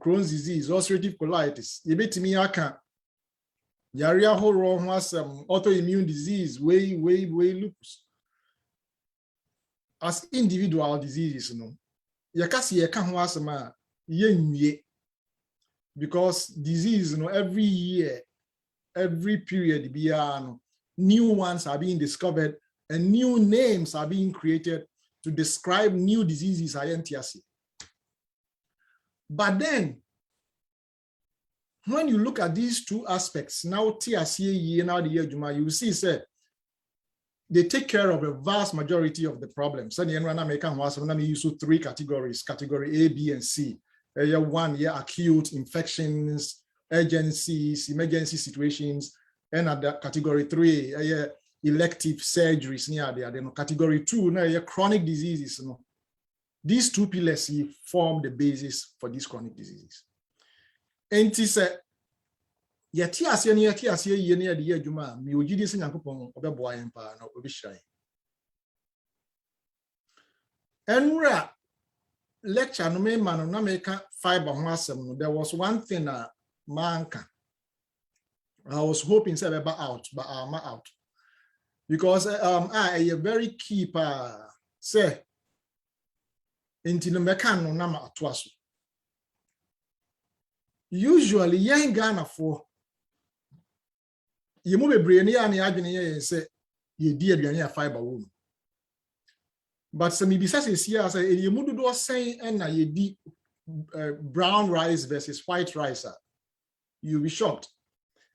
Crohn's disease, ulcerative colitis, yebetimi aka yare ahoro ho asem, autoimmune disease, way lupus. As individual diseases, yakasi yeka ho asem a yenwie, because disease, every year, every period, new ones are being discovered and new names are being created to describe new diseases. But then, when you look at these two aspects, now TSA now the year Juma, you see, say, they take care of a vast majority of the problems. So the American was use three categories: category A, B, and C. One year acute infections, urgencies, emergency situations, and at the category 3, elective surgeries near there. Then category 2, chronic diseases. These two pillars form the basis for these chronic diseases. And he said, Yetiasia near the year Juma, me would you sing a coupon of a boy empire, no shy. And lecture no me man no make fiber wasem. There was one thing manka. I was hoping say out, but I'm out. Because I a very key say into the mechano nama atwaso. Usually young Ghana for you move a brain and you say you dear a fiber woman. But some besides here say you move to say and you deep brown rice versus white rice, you'll be shocked.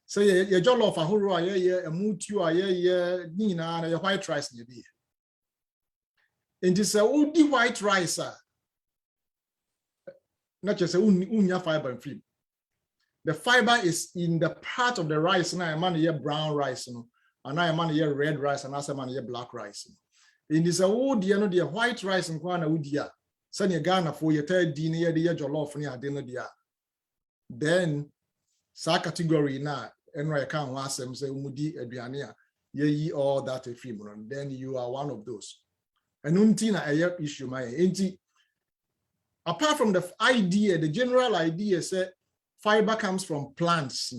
So your jollof a whole a mood you are Nina and your white rice you be. And this all the white rice, not just unya fiber and free. The fiber is in the part of the rice, and I am on brown rice, and I am on red rice, and I am on black rice. In this the white rice and Kwana Udia, send your Ghana for your third dinner, the jollof near dinner dia. Then, sa category na, and I can't ask them, say, Mudi, Adriania, ye all that a female, then you are one of those. And untina a issue, my auntie. Apart from the idea, the general idea said, fiber comes from plants.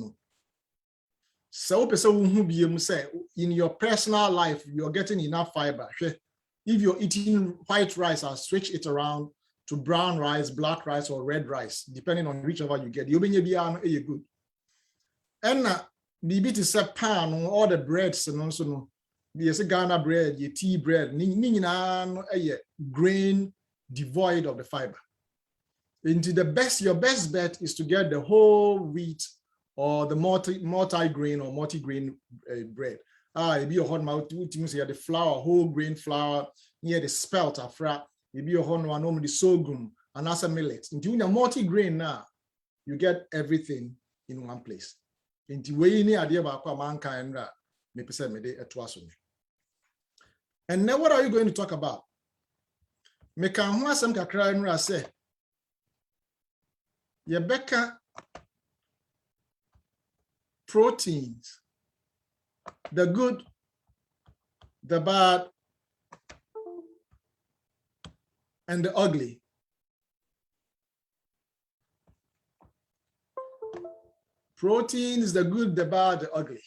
So in your personal life, you're getting enough fiber. If you're eating white rice, I'll switch it around to brown rice, black rice, or red rice, depending on whichever you get. You'll be good. And the bit is a pan, all the breads, and also there's a Ghana bread, your tea bread, grain devoid of the fiber. Into the your best bet is to get the whole wheat or the multi-grain or multi-grain bread. It be a hot mouth, the flour, whole grain flour, near the spelt afra, it be a hot one, normally sorghum, and as a millet. Into a multi-grain now, you get everything in one place. Into way near idea about mankind, and now what are you going to talk about? Mekan some kakra say. Yebeka proteins, the good, the bad, and the ugly. Proteins, the good, the bad, the ugly.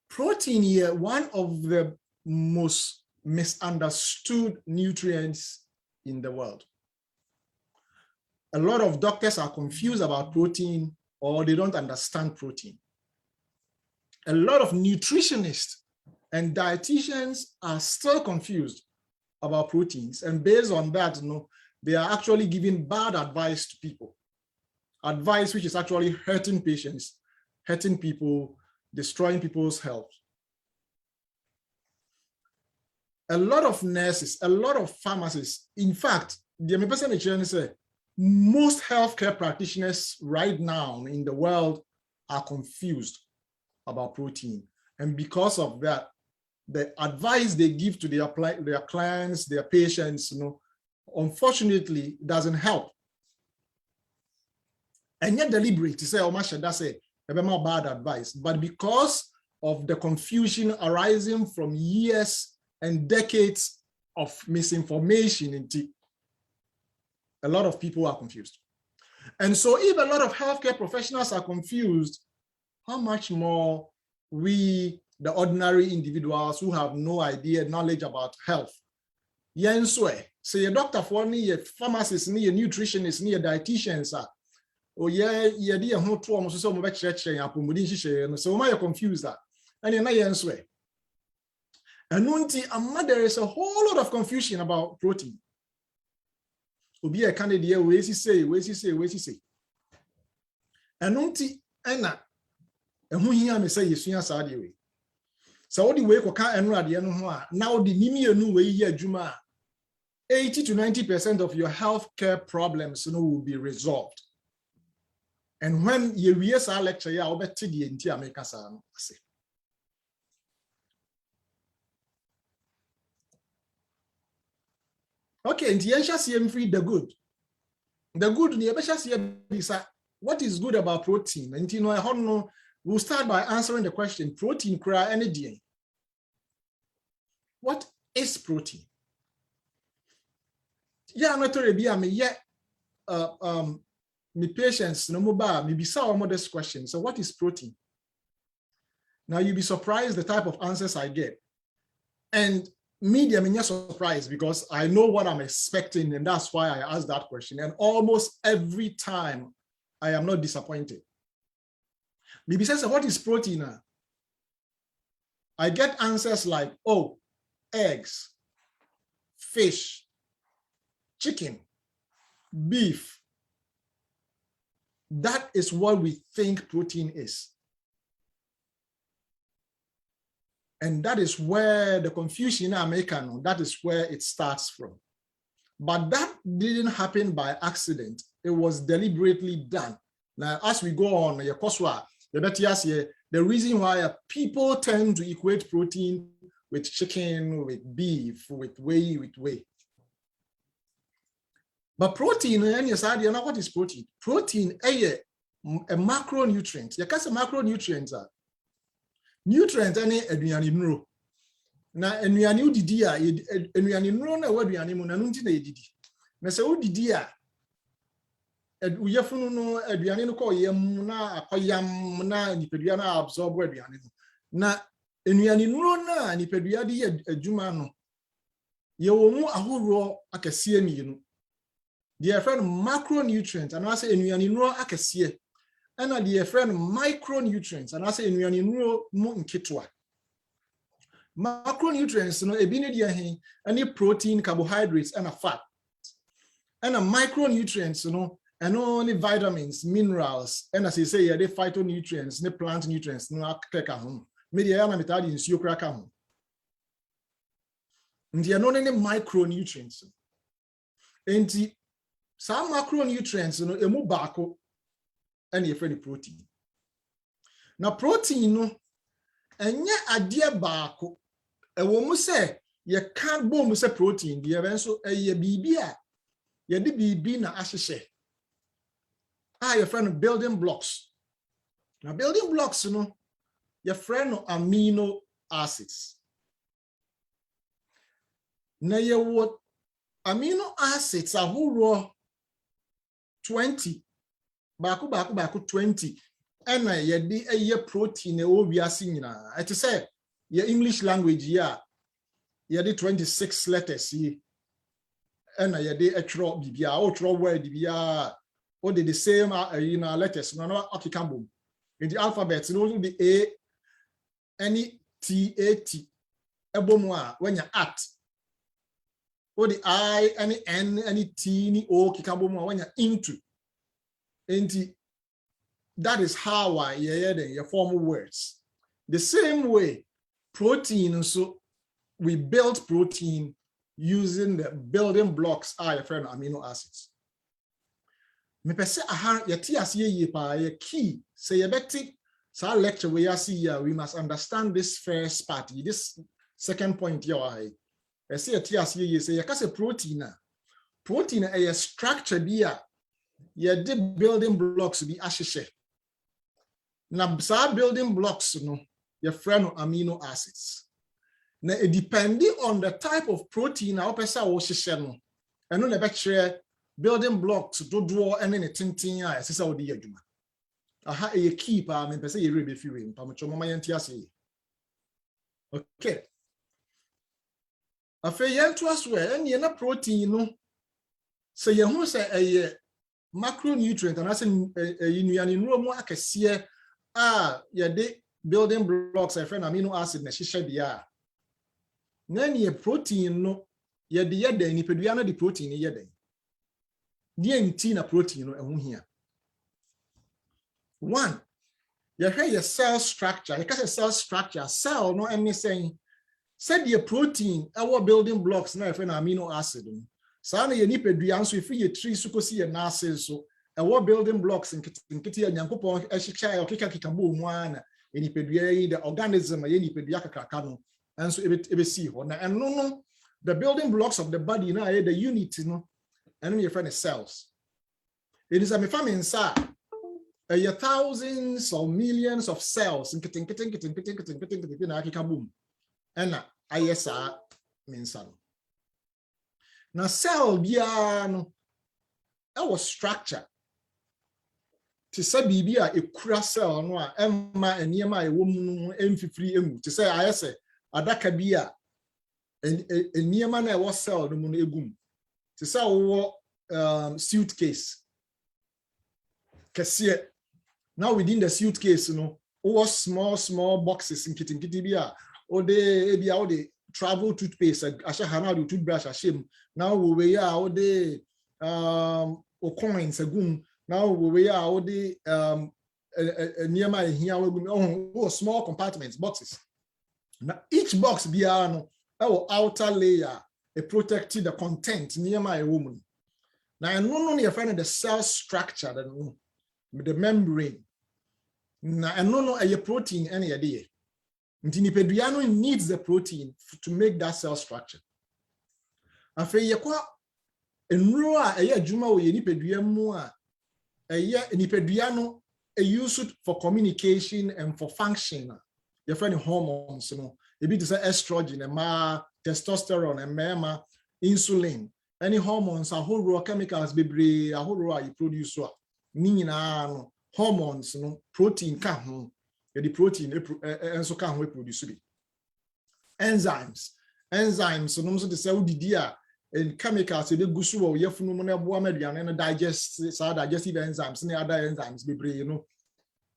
Protein here, one of the most misunderstood nutrients in the world. A lot of doctors are confused about protein, or they don't understand protein. A lot of nutritionists and dietitians are still confused about proteins, and based on that, they are actually giving bad advice to people. Advice which is actually hurting patients, hurting people, destroying people's health. A lot of nurses, a lot of pharmacists, in fact, most healthcare practitioners right now in the world are confused about protein. And because of that, the advice they give to their clients, their patients, unfortunately, doesn't help. And yet deliberate to say, oh, that's a bad advice. But because of the confusion arising from years and decades of misinformation into a lot of people are confused. And so if a lot of healthcare professionals are confused, how much more we, the ordinary individuals who have no idea, knowledge about health. Yenswe, say your doctor for me, your pharmacist, your nutritionist, your dietitians are. Oh yeah, yeah, dear who to almost so much church and so why you confused that? And you're not yenswe. And there is a whole lot of confusion about protein. Obi a candidate, where is he say? And and who here may say yes, yes, way. So the way now the nimi way here Juma 80 to 90% of your healthcare problems will be resolved. And when you hear our lecture, you will bet the entire America say. Okay, and the free the good. The good is what is good about protein? And you know, I don't know. We'll start by answering the question, protein cry any day. What is protein? Yeah, not to be me yet me patients no more me be some of this question. So what is protein? Now you'll be surprised the type of answers I get. And me, I'm not surprised because I know what I'm expecting, and that's why I asked that question. And almost every time I am not disappointed. Maybe says, what is protein? I get answers like, oh, eggs, fish, chicken, beef. That is what we think protein is. And that is where the confusion in America, that is where it starts from. But that didn't happen by accident. It was deliberately done. Now, as we go on, the reason why people tend to equate protein with chicken, with beef, with whey. But protein, what is protein? Protein is a macronutrient. You can say macronutrients are nutrients any aduane nro. Na aduane udidi a aduane nro na waduane mu na no nti na edidi. Na se udidi a uyefunu no aduane no ko yam na akoyam na nipadua na absorb aduane no. Na aduane nro na nipadua de adwuma no ye wo mu ahoro akese amienu. Dear friend macronutrients and I say aduane nro akese. And the friend micronutrients, and I say in kitwa. Macronutrients, any protein, carbohydrates, and a fat. And a micronutrients, and only vitamins, minerals, and as you say, the phytonutrients, the plant nutrients, no home. Media metadi in sucracam. And there are not any micronutrients. And some macronutrients, emubako. And you're afraid of protein. Now, protein, no, and yet a dear barco, a woman say, you can't boom say protein, the event so a ye be ye de be na ashe. Your friend of building blocks. Now, building blocks, your friend of amino acids. Now, you what amino acids are who raw 20. Baku 20 and ye a protein we are seeing now. I to say your English language here, ye de 26 letters here, and ye de a throw bibia or throw word bibia or the same letters no okikambum in the alphabet no the A any T ebomwa when you at or the I any N any T ni O kikambum when you're into. And that is how I form words. The same way, protein, so we build protein using the building blocks are friend amino acids. Me pese aha yeti asiye ye pa ye key say ye beti sa lecture we we must understand this first part, this second point here. I say yeti asiye ye say ye ka say protein a structure dia. Yeah, the building blocks be ashishe. Now, building blocks, your friend of amino acids. Now, it depending on the type of protein our person will share no. And no never building blocks to draw and then a tinting as is our dear Juma. Aha a keep me person you read if you win. Pamachoma yantiasi. Okay. Afe yen to us where and yena protein no. So you who say a macronutrient and I say in room akese ya de building blocks a friend amino acid na hihye bia. Na ne protein no ye de yeda nipadua na de protein yeda. Die nti na protein no ehu hia. One, you hear your cell structure. You can cell structure. Cell no anything. Said your protein, our building blocks na friend amino acid. So na ye nipadua so if you tree so kosi ye na so our building blocks in nkiti ya nyankopon ehyecha okeka kikabo mu ana nipadua yi the organism ye nipadua kakaka no enso ebe see ho na eno no the building blocks of the body na the unit no eno your friend cells. It is a me family inside. Thousands or millions of cells in nkiti na kikabo ena ayesa mensa. Na cell bia no our structure to say bibia ekura cell no a emma eniema ewo mu no emfifiri emu to say ayese adaka bia eniema na ewo cell no mu no egum to say wo suitcase kese. Now within the suitcase no wo small boxes in kitin bia o de bia o de travel toothpaste asha hana do toothbrush ashim. Now we are all the coins agum. Now we are all the near my here small compartments boxes. Now each box be our outer layer a protected the content near my woman. Now I not only find the cell structure the membrane. Now I know a protein any idea. Ntinipediano needs the protein to make that cell structure. Afe yekwa enro a eye adwuma wo ye nipadua mu a eye nipadua no use it for communication and for function. Your friend hormones no e be to say estrogen and testosterone and mema insulin any hormones ahoro chemicals bebre ahoro a you produce so ni nyina no hormones no protein ka ho the protein enso ka ho produce bi enzymes so no so the cell didi a and chemicals they go so we yefunu mo na bo amaduane no digestive enzymes and other enzymes bebre you know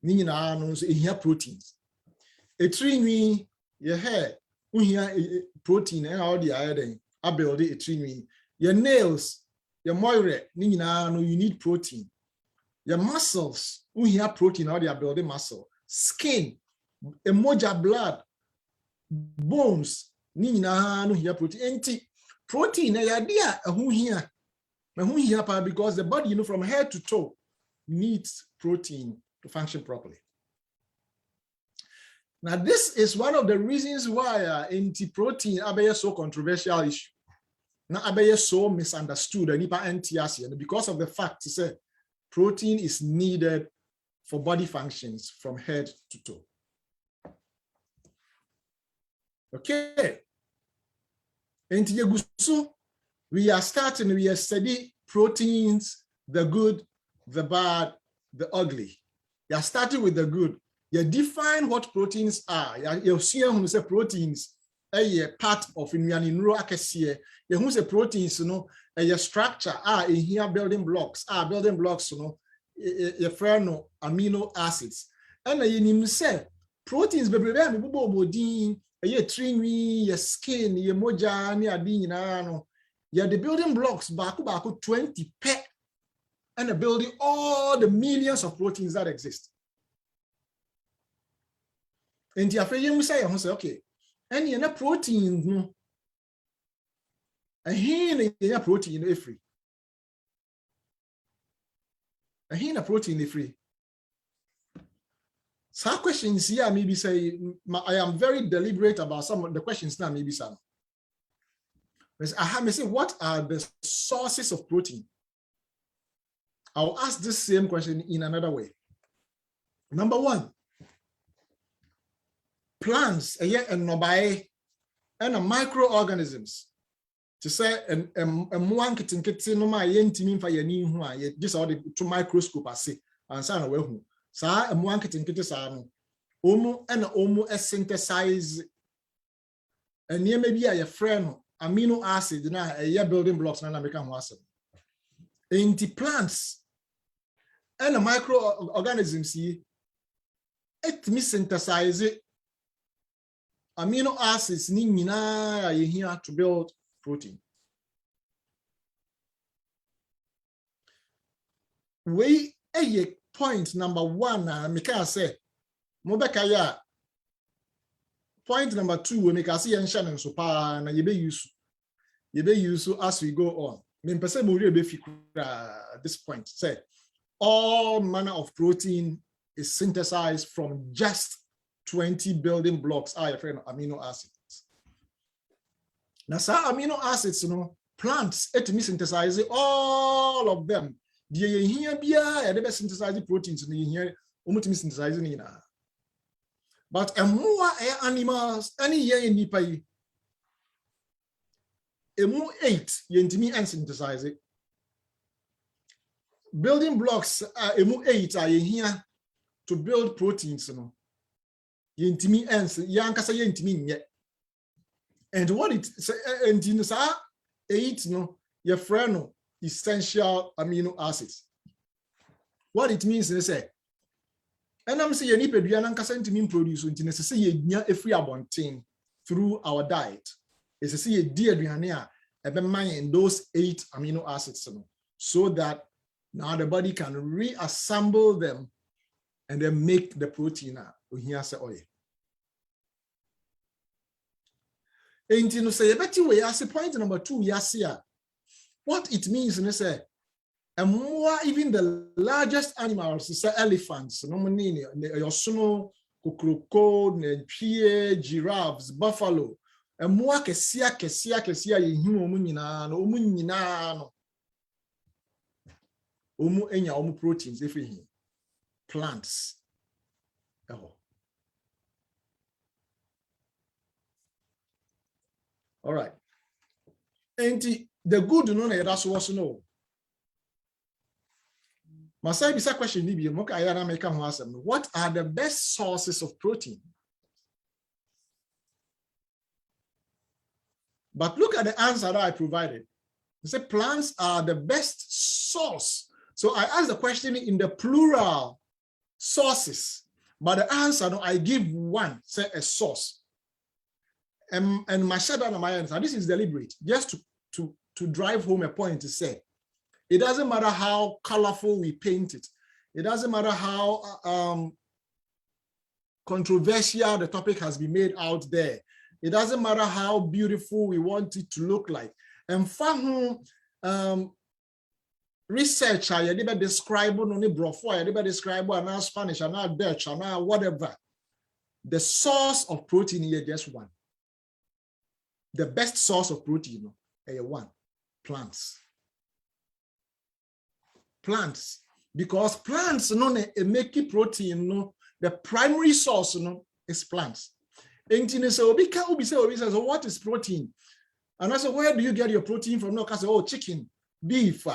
ni nyina no so ehia proteins etrinwi ye hair uhia protein and all the other I build it etrinwi your nails your moire ni nyina no you need protein your muscles uhia protein all the building muscle skin emoja blood bones ni nyina no hia protein protein ya dia ehun hia pa because the body from head to toe needs protein to function properly. Now this is one of the reasons why anti-protein abe so controversial issue. Now abe so misunderstood and because of the fact to say protein is needed for body functions from head to toe. Okay. We are studying proteins, the good, the bad, the ugly. You are starting with the good. You define what proteins are. You see who say proteins a part of neuro acacia. You who say proteins, a structure in here building blocks. Building blocks, you find amino acids. And you say proteins be bodin. Ye trinwi, ye skin, ye moja, ni adi no. Ye the building blocks baku 20 pe and building all the millions of proteins that exist. And the affair you say, okay, and ye na protein no. And here ye protein free. And here na protein free. Some questions here maybe say I am very deliberate about some of the questions now maybe some. I may say what are the sources of protein? I'll ask this same question in another way. Number one, plants and nobae and microorganisms. To say and one kitten no my yentimi fa yani hu a this all the to microscope ase ansa na we hu sa and one kitten sa no omu and omu synthesize and near maybe a friend amino acid na a building blocks na make am asem in plants and the microorganisms it me synthesize amino acids ni nyina ye here to build protein. We a point number 1 make us say mobekaya point number 2 we make us see and so pa na yebe use as we go on. Me pese mo re be fi at this point say all manner of protein is synthesized from just 20 building blocks are friend amino acids. Now, some amino acids, plants, it me synthesize all of them. The here bia, they synthesize proteins in here, synthesizing in. But more animals, any year in Nipai, more 8 yentimi and synthesize it. Building blocks are more 8 are here to build proteins, Yentimi and yankasa yentimi yet. And what it and in 8 your friend essential amino acids. What it means is say, and I'm saying any peduana casentimine produce until necessary a free abonting through our diet. It's a see a dear duania in those 8 amino acids so that now the body can reassemble them and then make the protein here say oil. And you say, but you ask point number 2, yes, yeah. What it means, and say, and more even the largest animals, say elephants, no money, yosuno, kukuruko, pie, giraffes, buffalo, and more kesia, in human no, umu enya umu proteins, if we plants. Oh. All right. And the good no that's what no. Masai bisa question ni bi mo ka ya na make am asem. What are the best sources of protein? But look at the answer that I provided. It said plants are the best source. So I asked the question in the plural sources, but the answer no, I give one, say a source. And my shadow and my answer, this is deliberate, just to drive home a point to say, it doesn't matter how colorful we paint it. It doesn't matter how controversial the topic has been made out there. It doesn't matter how beautiful we want it to look like. And for research, I did describe only brofo, I did describe now Spanish, and now Dutch, and now whatever. The source of protein here, just one. The best source of protein, one, plants. Plants, because plants make protein, the primary source is plants. And so what is protein? And I said, where do you get your protein from? No, I said, oh, chicken, beef.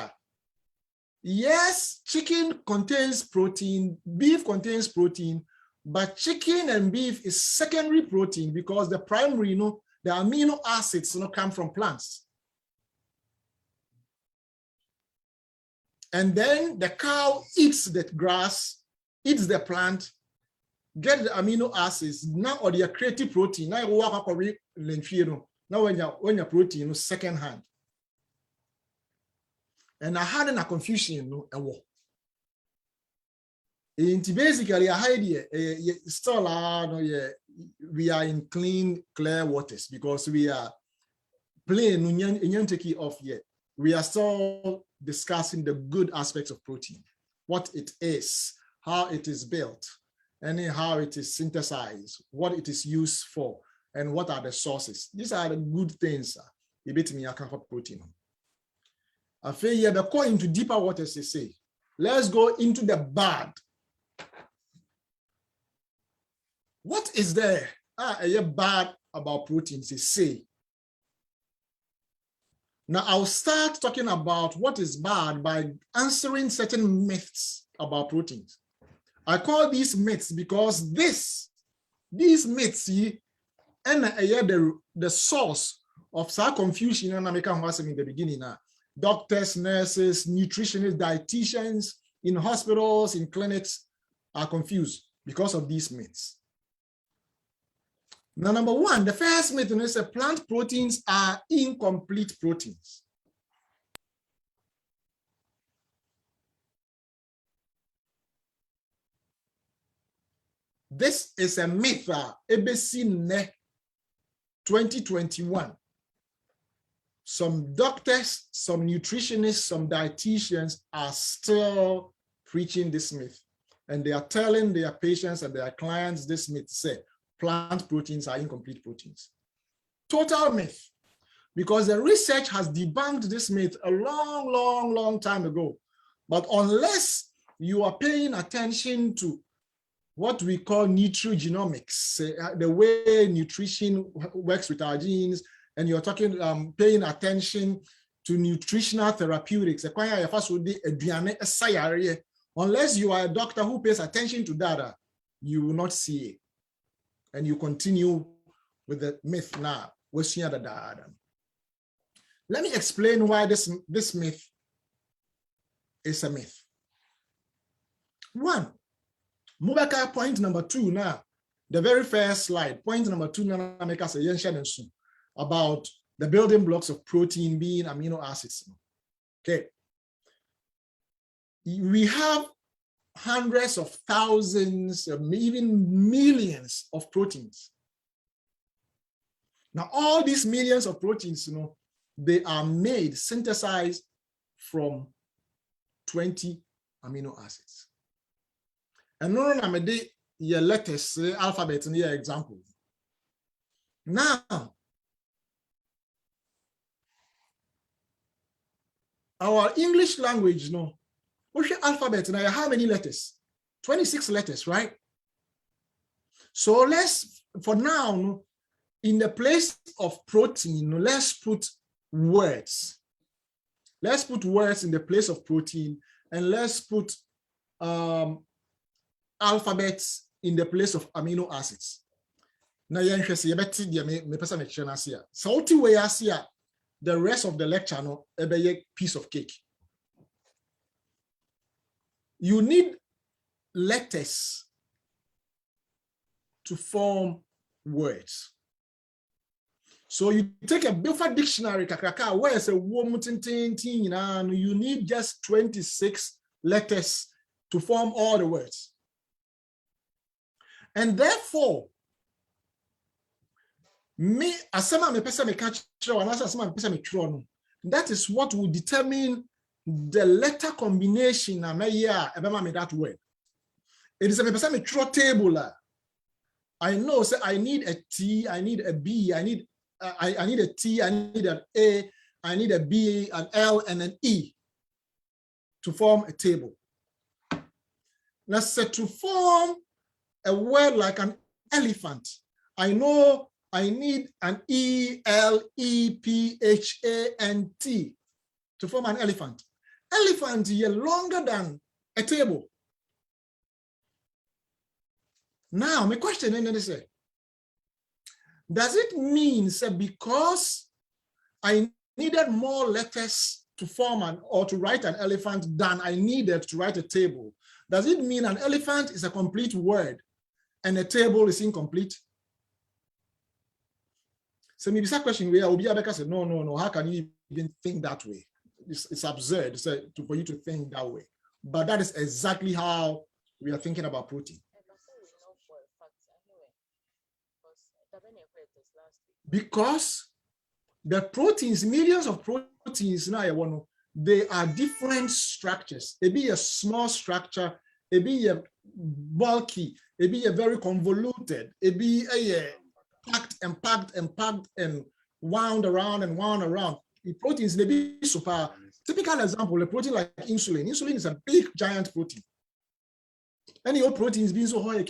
Yes, chicken contains protein, beef contains protein, but chicken and beef is secondary protein because the primary, the amino acids come from plants. And then the cow eats the grass, eats the plant, get the amino acids, now or the creative protein. Now you walk up now when your protein second hand. And I had a confusion, basically, I had still we are in clear waters because we are playing in off yet. We are still discussing the good aspects of protein, what it is, how it is built, and how it is synthesized, what it is used for, and what are the sources. These are the good things. You bet me I can have protein. I feel you have go into deeper waters, they say. Let's go into the bad. What is there? A bad about proteins is say. Now, I'll start talking about what is bad by answering certain myths about proteins. I call these myths because these myths and the source of some confusion and American hospital in the beginning. Doctors, nurses, nutritionists, dietitians in hospitals, in clinics are confused because of these myths. Now, number one, the first myth is that plant proteins are incomplete proteins. This is a myth. ABC 2021. Some doctors, some nutritionists, some dietitians are still preaching this myth. And they are telling their patients and their clients this myth, say, plant proteins are incomplete proteins. Total myth, because the research has debunked this myth a long time ago. But unless you are paying attention to what we call nutrigenomics, the way nutrition works with our genes, and you're talking, paying attention to nutritional therapeutics, unless you are a doctor who pays attention to that, you will not see it. And you continue with the myth now. Let me explain why this myth is a myth. One, Mubaka point number 2 now, the very first slide, point number 2 now make us a about the building blocks of protein being amino acids. Okay. We have hundreds of thousands, even millions of proteins. Now, all these millions of proteins, they are made, synthesized from 20 amino acids. And no, your letters, alphabet, in your example. Now, our English language, what's your alphabet? Now, how many letters? 26 letters, right? So let's, for now, in the place of protein, let's put words. Let's put words in the place of protein, and let's put alphabets in the place of amino acids. Now, the rest of the lecture, a piece of cake. You need letters to form words. So you take a Beaufort dictionary, where it's a you need just 26 letters to form all the words. And therefore, that is what will determine the letter combination that word. It is a table. I know, say I need a T, I need a B, I need a T, I need an A, I need a B, an L, and an E to form a table. Now, say to form a word like an elephant, I know I need an E-L-E-P-H-A-N-T to form an elephant. Elephant is longer than a table. Now, my question is, does it mean that because I needed more letters to form or to write an elephant than I needed to write a table, does it mean an elephant is a complete word and a table is incomplete? So maybe that question where Obiabeka said, no, how can you even think that way? It's absurd for you to think that way. But that is exactly how we are thinking about protein. Because the proteins, millions of proteins now, they are different structures. It be a small structure, it be a bulky, it be a very convoluted, it be a packed and wound around and wound around. The proteins, they be super. Typical example, a protein like insulin. Insulin is a big, giant protein. Any old proteins being so high,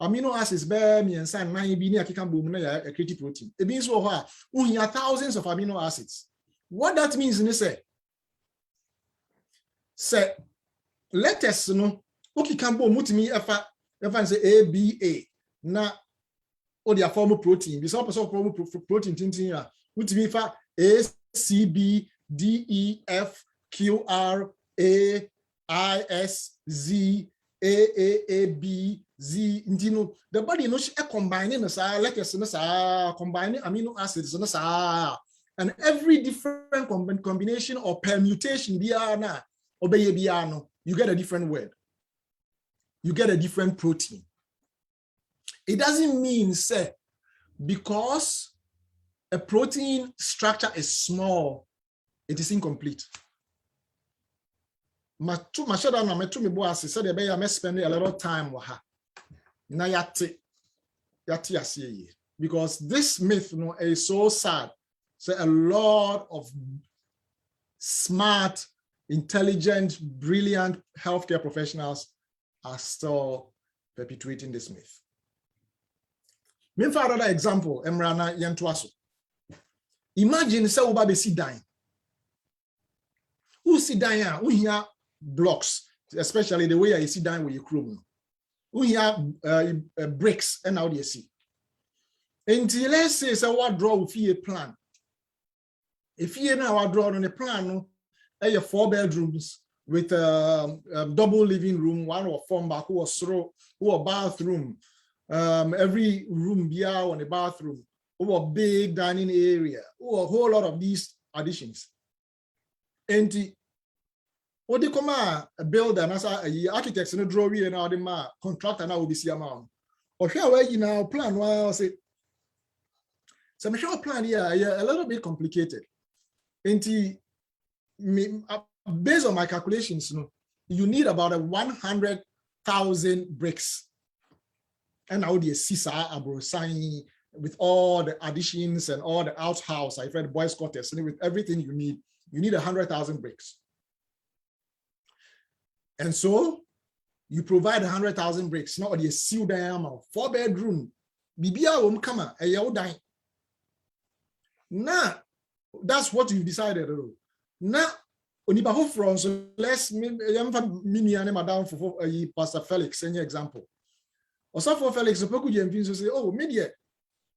amino acids bear me and sign 9 be near kikan boom a creative protein. It means we have thousands of amino acids. What that means in say letters no okay can boom mutimi efa say ABA na or their form of protein. This also form protein tintin mutimi fa A C B D E F Q R A I S Z A B Z. The body no combining letters combining amino acids and every different combination or permutation you get a different word. You get a different protein. It doesn't mean say because a protein structure is small, it is incomplete. I said I spend a lot of time with her. Because this myth is so sad. So a lot of smart, intelligent, brilliant healthcare professionals are still perpetuating this myth. Another example, Emrana Yantuaso. Imagine say uba be sit down. Who sit down here? Who hear blocks, especially the way I sit down with your crew. Who hear bricks and how do you see? Until let's say so what draw with a plan. If you now draw on a plan, you 4 bedrooms with a double living room, one or 4 back, who a bathroom. Every room be on a bathroom, or a big dining area, or a whole lot of these additions. And what they come a builder and as a architects and a drawer and all the contractor now will be see amount. Or here where you now plan well say some short plan here a little bit complicated. And based on my calculations, you need about 100,000 bricks. And now the Sisa Abrosani with all the additions and all the outhouse, I've read boys' quarters, and with everything you need 100,000 bricks. And so you provide 100,000 bricks. Now the seal down 4 bedroom. Bibia won't come a year dying. Now that's what you've decided. Now Onibaho from so let's mini and madam for Pastor Felix, any example. Or so for Felix, Opoku Gyamfi say, oh, media.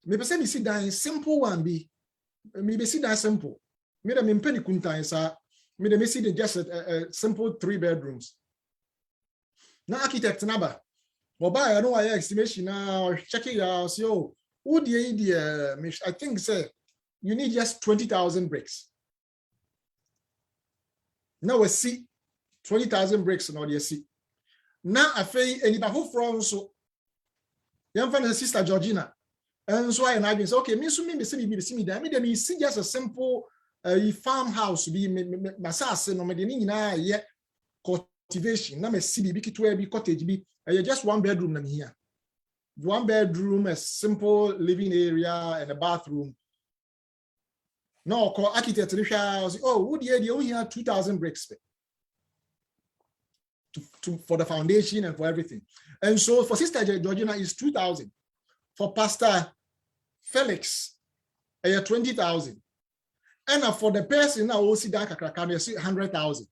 Maybe say me sit down simple one be. Maybe sit down simple. Maybe me penny kunta isa. Maybe me sit just a simple 3 bedrooms. Now architect naba. Or buy I know I estimation now checking out. So who the idea? I think say you need just 20,000 bricks. Now we see 20,000 bricks now you see. Now I feel anybody from so. Young friend and sister Georgina, and so I say, okay, me so me see me see just a simple farmhouse be masase no me de na ye cultivation na me see be kitwa be cottage be just 1 bedroom na here. 1 bedroom, a simple living area and a bathroom. No, call architect say, oh, would you here 2,000 bricks for the foundation and for everything. And so for Sister Georgina is 2,000. For Pastor Felix, 20,000. And for the person now we see that 100,000.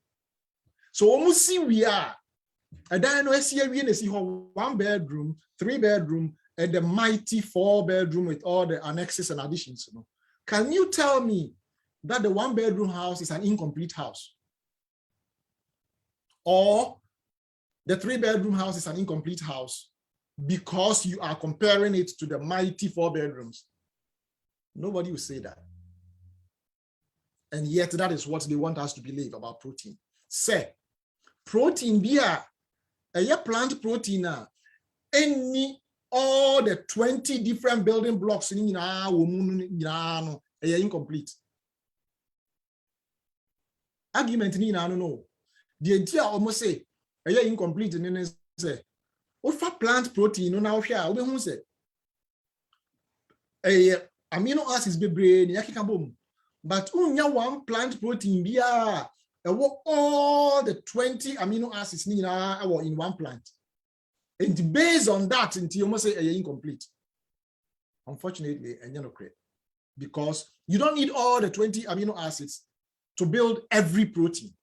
So almost see we are. And then I see we see 1 bedroom, 3 bedroom, and the mighty 4 bedroom with all the annexes and additions. Can you tell me that the 1 bedroom house is an incomplete house? Or the 3 bedroom house is an incomplete house because you are comparing it to the mighty 4 bedrooms? Nobody will say that. And yet that is what they want us to believe about protein. Say, protein beer, a plant protein, any all the 20 different building blocks in incomplete. Argument ni na no. The entire almost say incomplete and say what plant protein no now here we who say amino acids be brain yakika boom but unya 1 plant protein bia all the 20 amino acids ni na in 1 plant. And based on that, you must say incomplete. Unfortunately, and you're not correct. Because you don't need all the 20 amino acids to build every protein.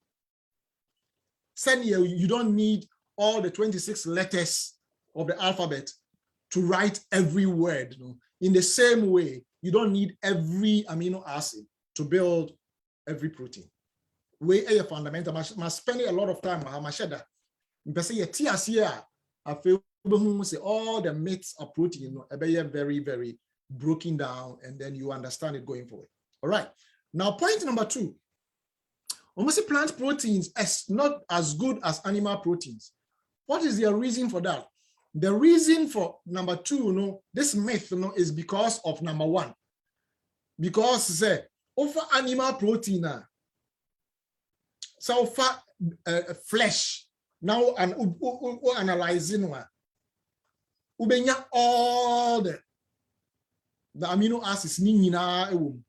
Same here, you don't need all the 26 letters of the alphabet to write every word. In the same way, you don't need every amino acid to build every protein. We are fundamental. Must spend a lot of time. I feel all the myths of protein are very, very broken down, and then you understand it going forward. All right. Now, point number 2. Almost plant proteins is not as good as animal proteins. What is the reason for that? The reason for number 2, this myth, is because of number 1. Because say over animal protein, so far flesh now and analyzing all the amino acids and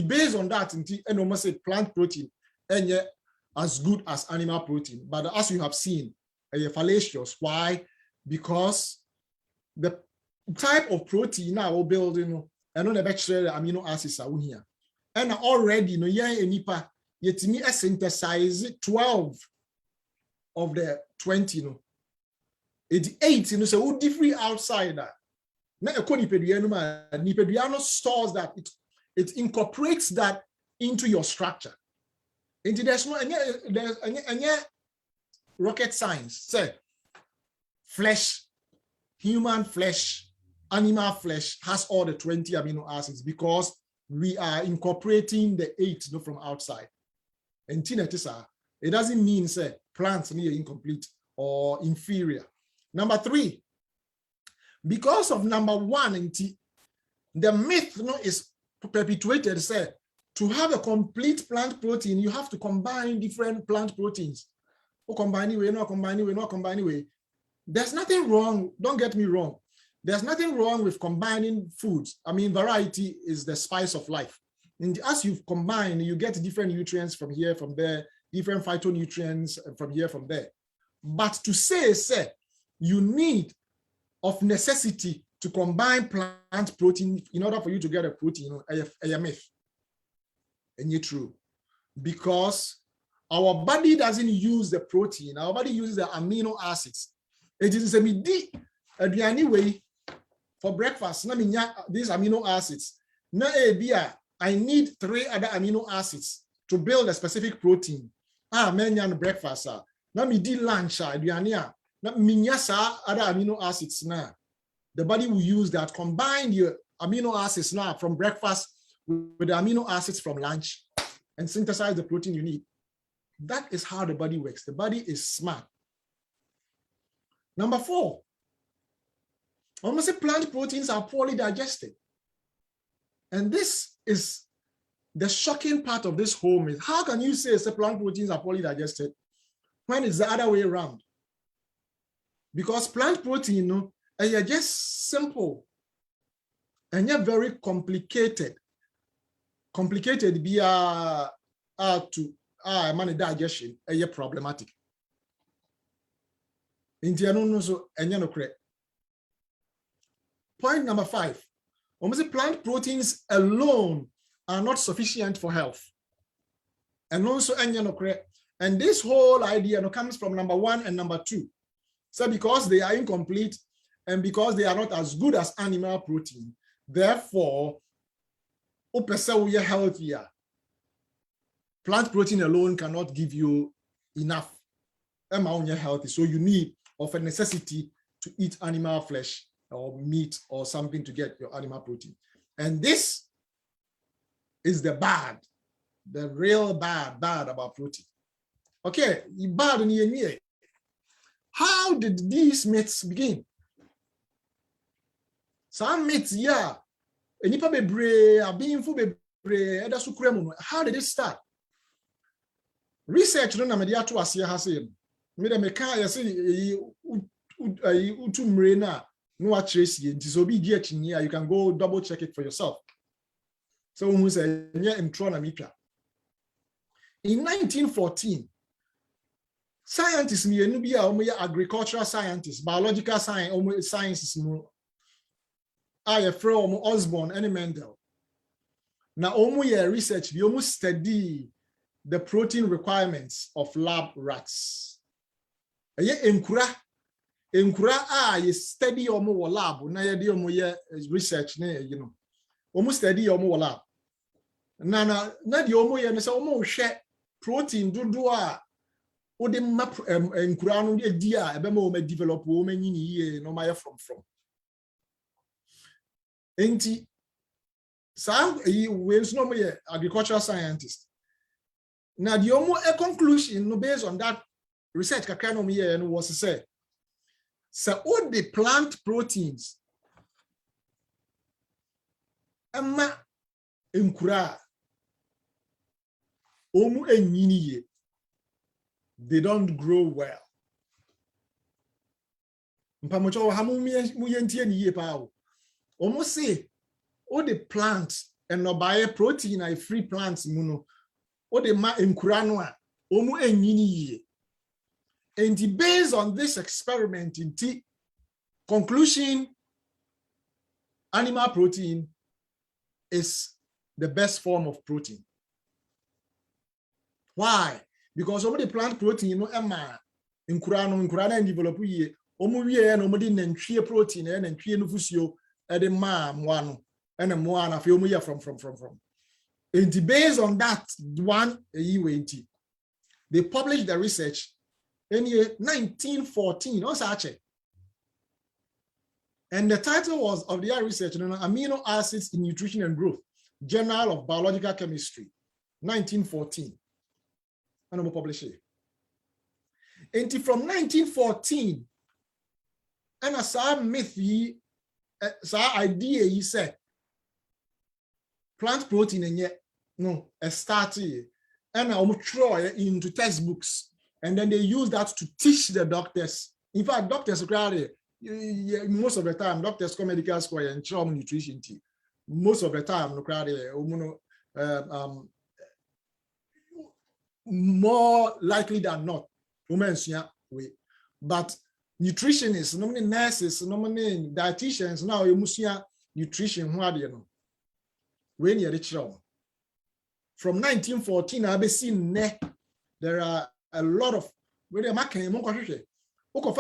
based on that, and almost say plant protein and as good as animal protein. But as you have seen, fallacious. Why? Because the type of protein now we're building, and on the bacteria amino acids are here. And already, yet me synthesize 12 of the 20, it's 8, so who different outside that. Now, Nipeduano stores that, it incorporates that into your structure. And there's no any rocket science. Say, flesh, human flesh, animal flesh has all the 20 amino acids because we are incorporating the 8 from outside. And it doesn't mean say plants are incomplete or inferior. Number 3, because of number 1, the myth is perpetuated. Say, to have a complete plant protein, you have to combine different plant proteins. Combine way, not combine way. There's nothing wrong. Don't get me wrong. There's nothing wrong with combining foods. I mean, variety is the spice of life. And as you combine, you get different nutrients from here, from there, different phytonutrients from here, from there. But to say, you need of necessity to combine plant protein in order for you to get a protein, a myth. And it's true. Because our body doesn't use the protein, our body uses the amino acids. It is a midi, anyway, for breakfast, these amino acids. I need 3 other amino acids to build a specific protein. Breakfast. Now me di lunch, other amino acids now. The body will use that, combine your amino acids now from breakfast with the amino acids from lunch and synthesize the protein you need. That is how the body works. The body is smart. Number 4, almost plant proteins are poorly digested. And this is the shocking part of this whole myth. How can you say plant proteins are poorly digested when it's the other way around? Because plant protein, and you're just simple and you're very complicated. Complicated be to digestion, problematic. Point number 5. Almost plant proteins alone are not sufficient for health. And also, and this whole idea comes from number 1 and number 2. So because they are incomplete and because they are not as good as animal protein, therefore, we are healthier. Plant protein alone cannot give you enough. Healthy. So you need of a necessity to eat animal flesh or meat or something to get your animal protein. And this is the real bad about protein. Okay, bad in here. How did these myths begin? Some myths, yeah. How did it start? Research no media to asia hase. Me de meka ya say utumre na no atresi nti so bi di achinia, you can go double check it for yourself. So who say nya intro na mitwa. In 1914, Scientists me enu bi a agricultural scientists, biological sciences mu I from Osborne and Mendel. Now research bi study the protein requirements of lab rats. Enkura ye study lab na ye research study lab. Na di ye no say protein dodo a ode map enkura no di a ebe ma develop nyini no ma from enti sa we no agricultural scientist. Now the conclusion no based on that research kakra no me was to say all the plant proteins ama enkura omu enyini they don't grow well. Mpamocho ha mu yentie ni ye pa o. Omu say all the plants and no buy protein I free plants muno. All the ma enkura no a omu enyini ye. And based on this experiment in conclusion, animal protein is the best form of protein. Why? Because some of the plant protein, emma enkura na develop ye. Omu wie no di nantwie protein e nantwie no fusio e de ma moa no e na moa na fe omu ye from. And based on that one they published the research in year 1914 also actually. And the title was of their research, Amino Acids in Nutrition and Growth, Journal of Biological Chemistry, 1914. And I'm publishing. And from 1914, and as a myth, as idea, he said, plant protein and yet no, a started, and I'm try into textbooks. And then they use that to teach the doctors. In fact, doctors most of the time, doctors come medical school and trauma nutrition tea. Most of the time, more likely than not, but nutritionists, nurses, dietitians, now you must nutrition. When you're from 1914, I've seen there are a lot of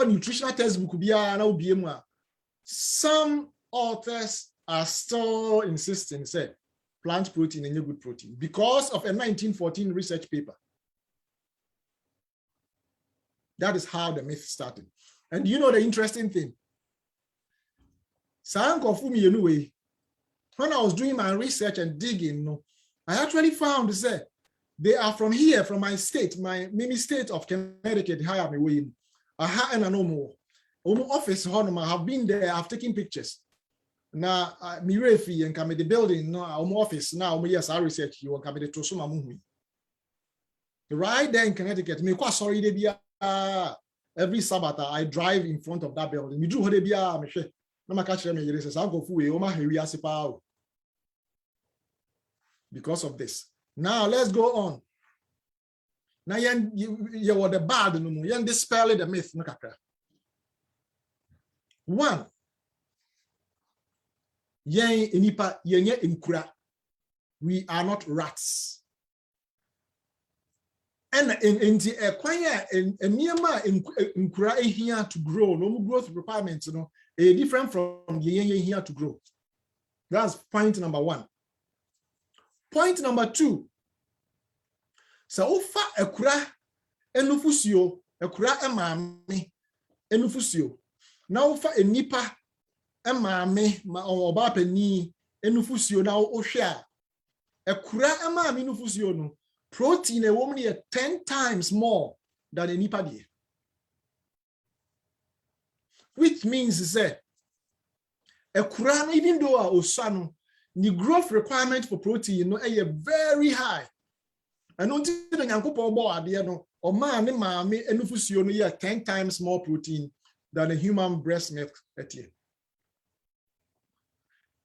nutritional textbook. Some authors are still insisting say plant protein and good protein because of a 1914 research paper. That is how the myth started. And you know the interesting thing? When I was doing my research and digging, I actually found that they are from here, from my state, my mini state of Connecticut. I have office. I have been there. I've taken pictures. Now, Mirefi and come the building. No, office now. Yes, I research you. Come the Tosuma Muhi. Right there in Connecticut. Me quite sorry they be every Sabbath I drive in front of that building. Me do they be no ma catch them. You say, "I'll go for you." Ma hewi asipa. Because of this. Now let's go on. Now you were the bad no more. You dispel the myth. One. We are not rats. And in the acquire here to grow, no growth requirements, different from here to grow. That's point number one. Point number two. So ofa ekura enufusio, ekura emame enufusio. Na ofa enipa emame ma oba pani enufusio na ohwe a ekura emame enufusio no protein a woman here 10 times more than enipa die. Which means say ekura even though osano the growth requirement for protein is very high. And until the Yankupo board, or man, mammy, and Nufusio 10 times more protein than a human breast milk at year.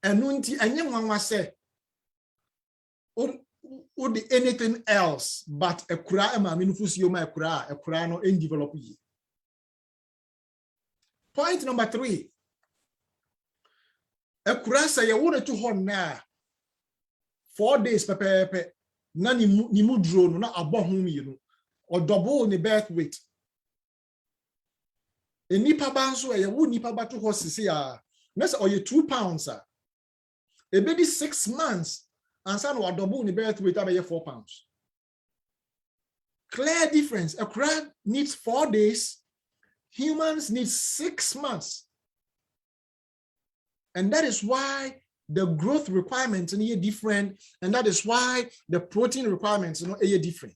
And until anyone was say, would anything else but a kura ma minufusi yoma a kura no in develop ye. Point number 3. A kura say you want to hold na 4 days pepe na ni mu drone na abo home you know or double ni birth weight. E nipa banso e wo nipa ba to horse ya na say oye 2 pounds a e be 6 months and san wa double ni birth weight about 4 pounds. Clear difference. A crab needs 4 days, humans need 6 months. And that is why the growth requirements are different, and that is why the protein requirements are different.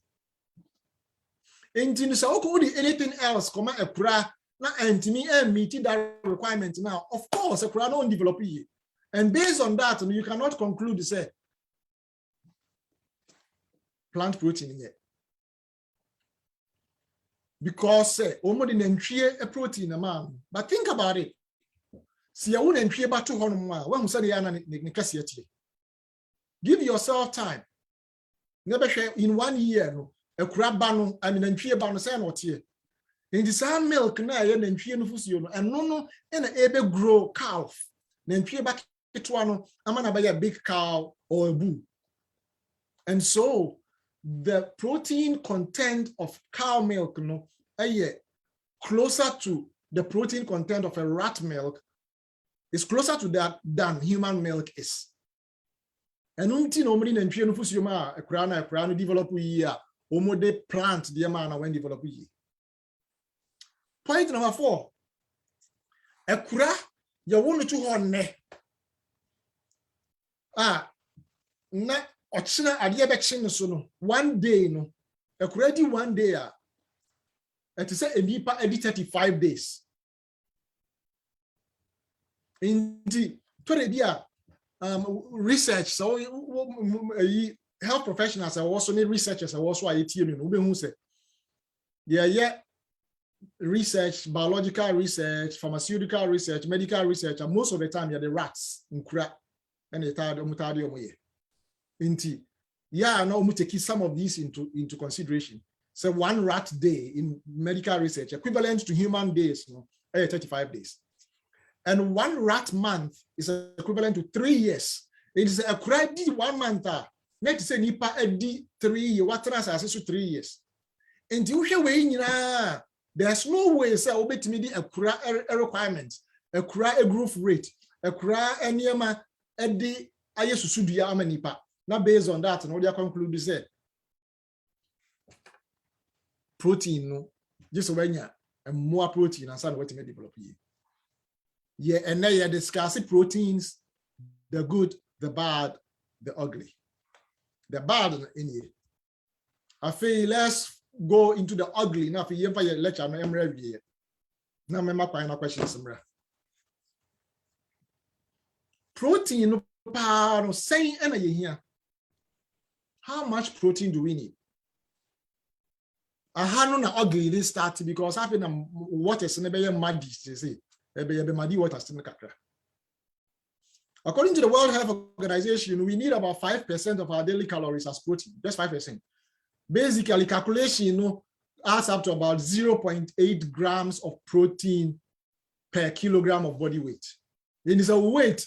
And anything else come a crab na antimi meet that requirement now. Of course, a crab don't develop it. And based on that, you cannot conclude say plant protein yet. Because a protein man. But think about it. See, I wouldn't be able to when say give yourself time. Never share in 1 year, no, a crab bano, I mean, and tree bano say not here. In the same milk, and tree and no, and a able grow calf. Then tree back to one, I'm gonna buy a big cow or a bull. And so the protein content of cow milk no closer to the protein content of a rat milk is closer to that than human milk is. And until nobody and no fusuma a crown develop we de plant the man when develop we. Point number 4. A kura you want to horn na ochina ade beche so no 1 day no already 1 day it is a nipa edi 35 days indeed to the dia research so health professionals are also need researchers are also ATM no be hu say yeah research, biological research, pharmaceutical research, medical research, and most of the time the rats in kura and the mutadi omoye. Inti, yeah, now we take some of these into consideration. So 1 rat day in medical research equivalent to human days, 35 days, and 1 rat month is equivalent to 3 years. It is a credit 1 month. Let's say nipa edi 3 years. What trans 3 years? And you hear way there's no way say obet me a requirement, a growth rate, a eniema edi ayesusudia amanipa. Now, based on that, and what you conclude is that protein, no, just when you and more protein and some what you develop here. Yeah, and now you discuss proteins, the good, the bad, the ugly. The bad in here. I feel let's go into the ugly. Now, if you ever lecture, I'm ready here. Now, my final question is protein, no, saying energy here. How much protein do we need? I had no ugly this start because I think water is never muddy. Muddy water. According to the World Health Organization, we need about 5% of our daily calories as protein. Just 5%. Basically, calculation adds up to about 0.8 grams of protein per kilogram of body weight. It is a weight.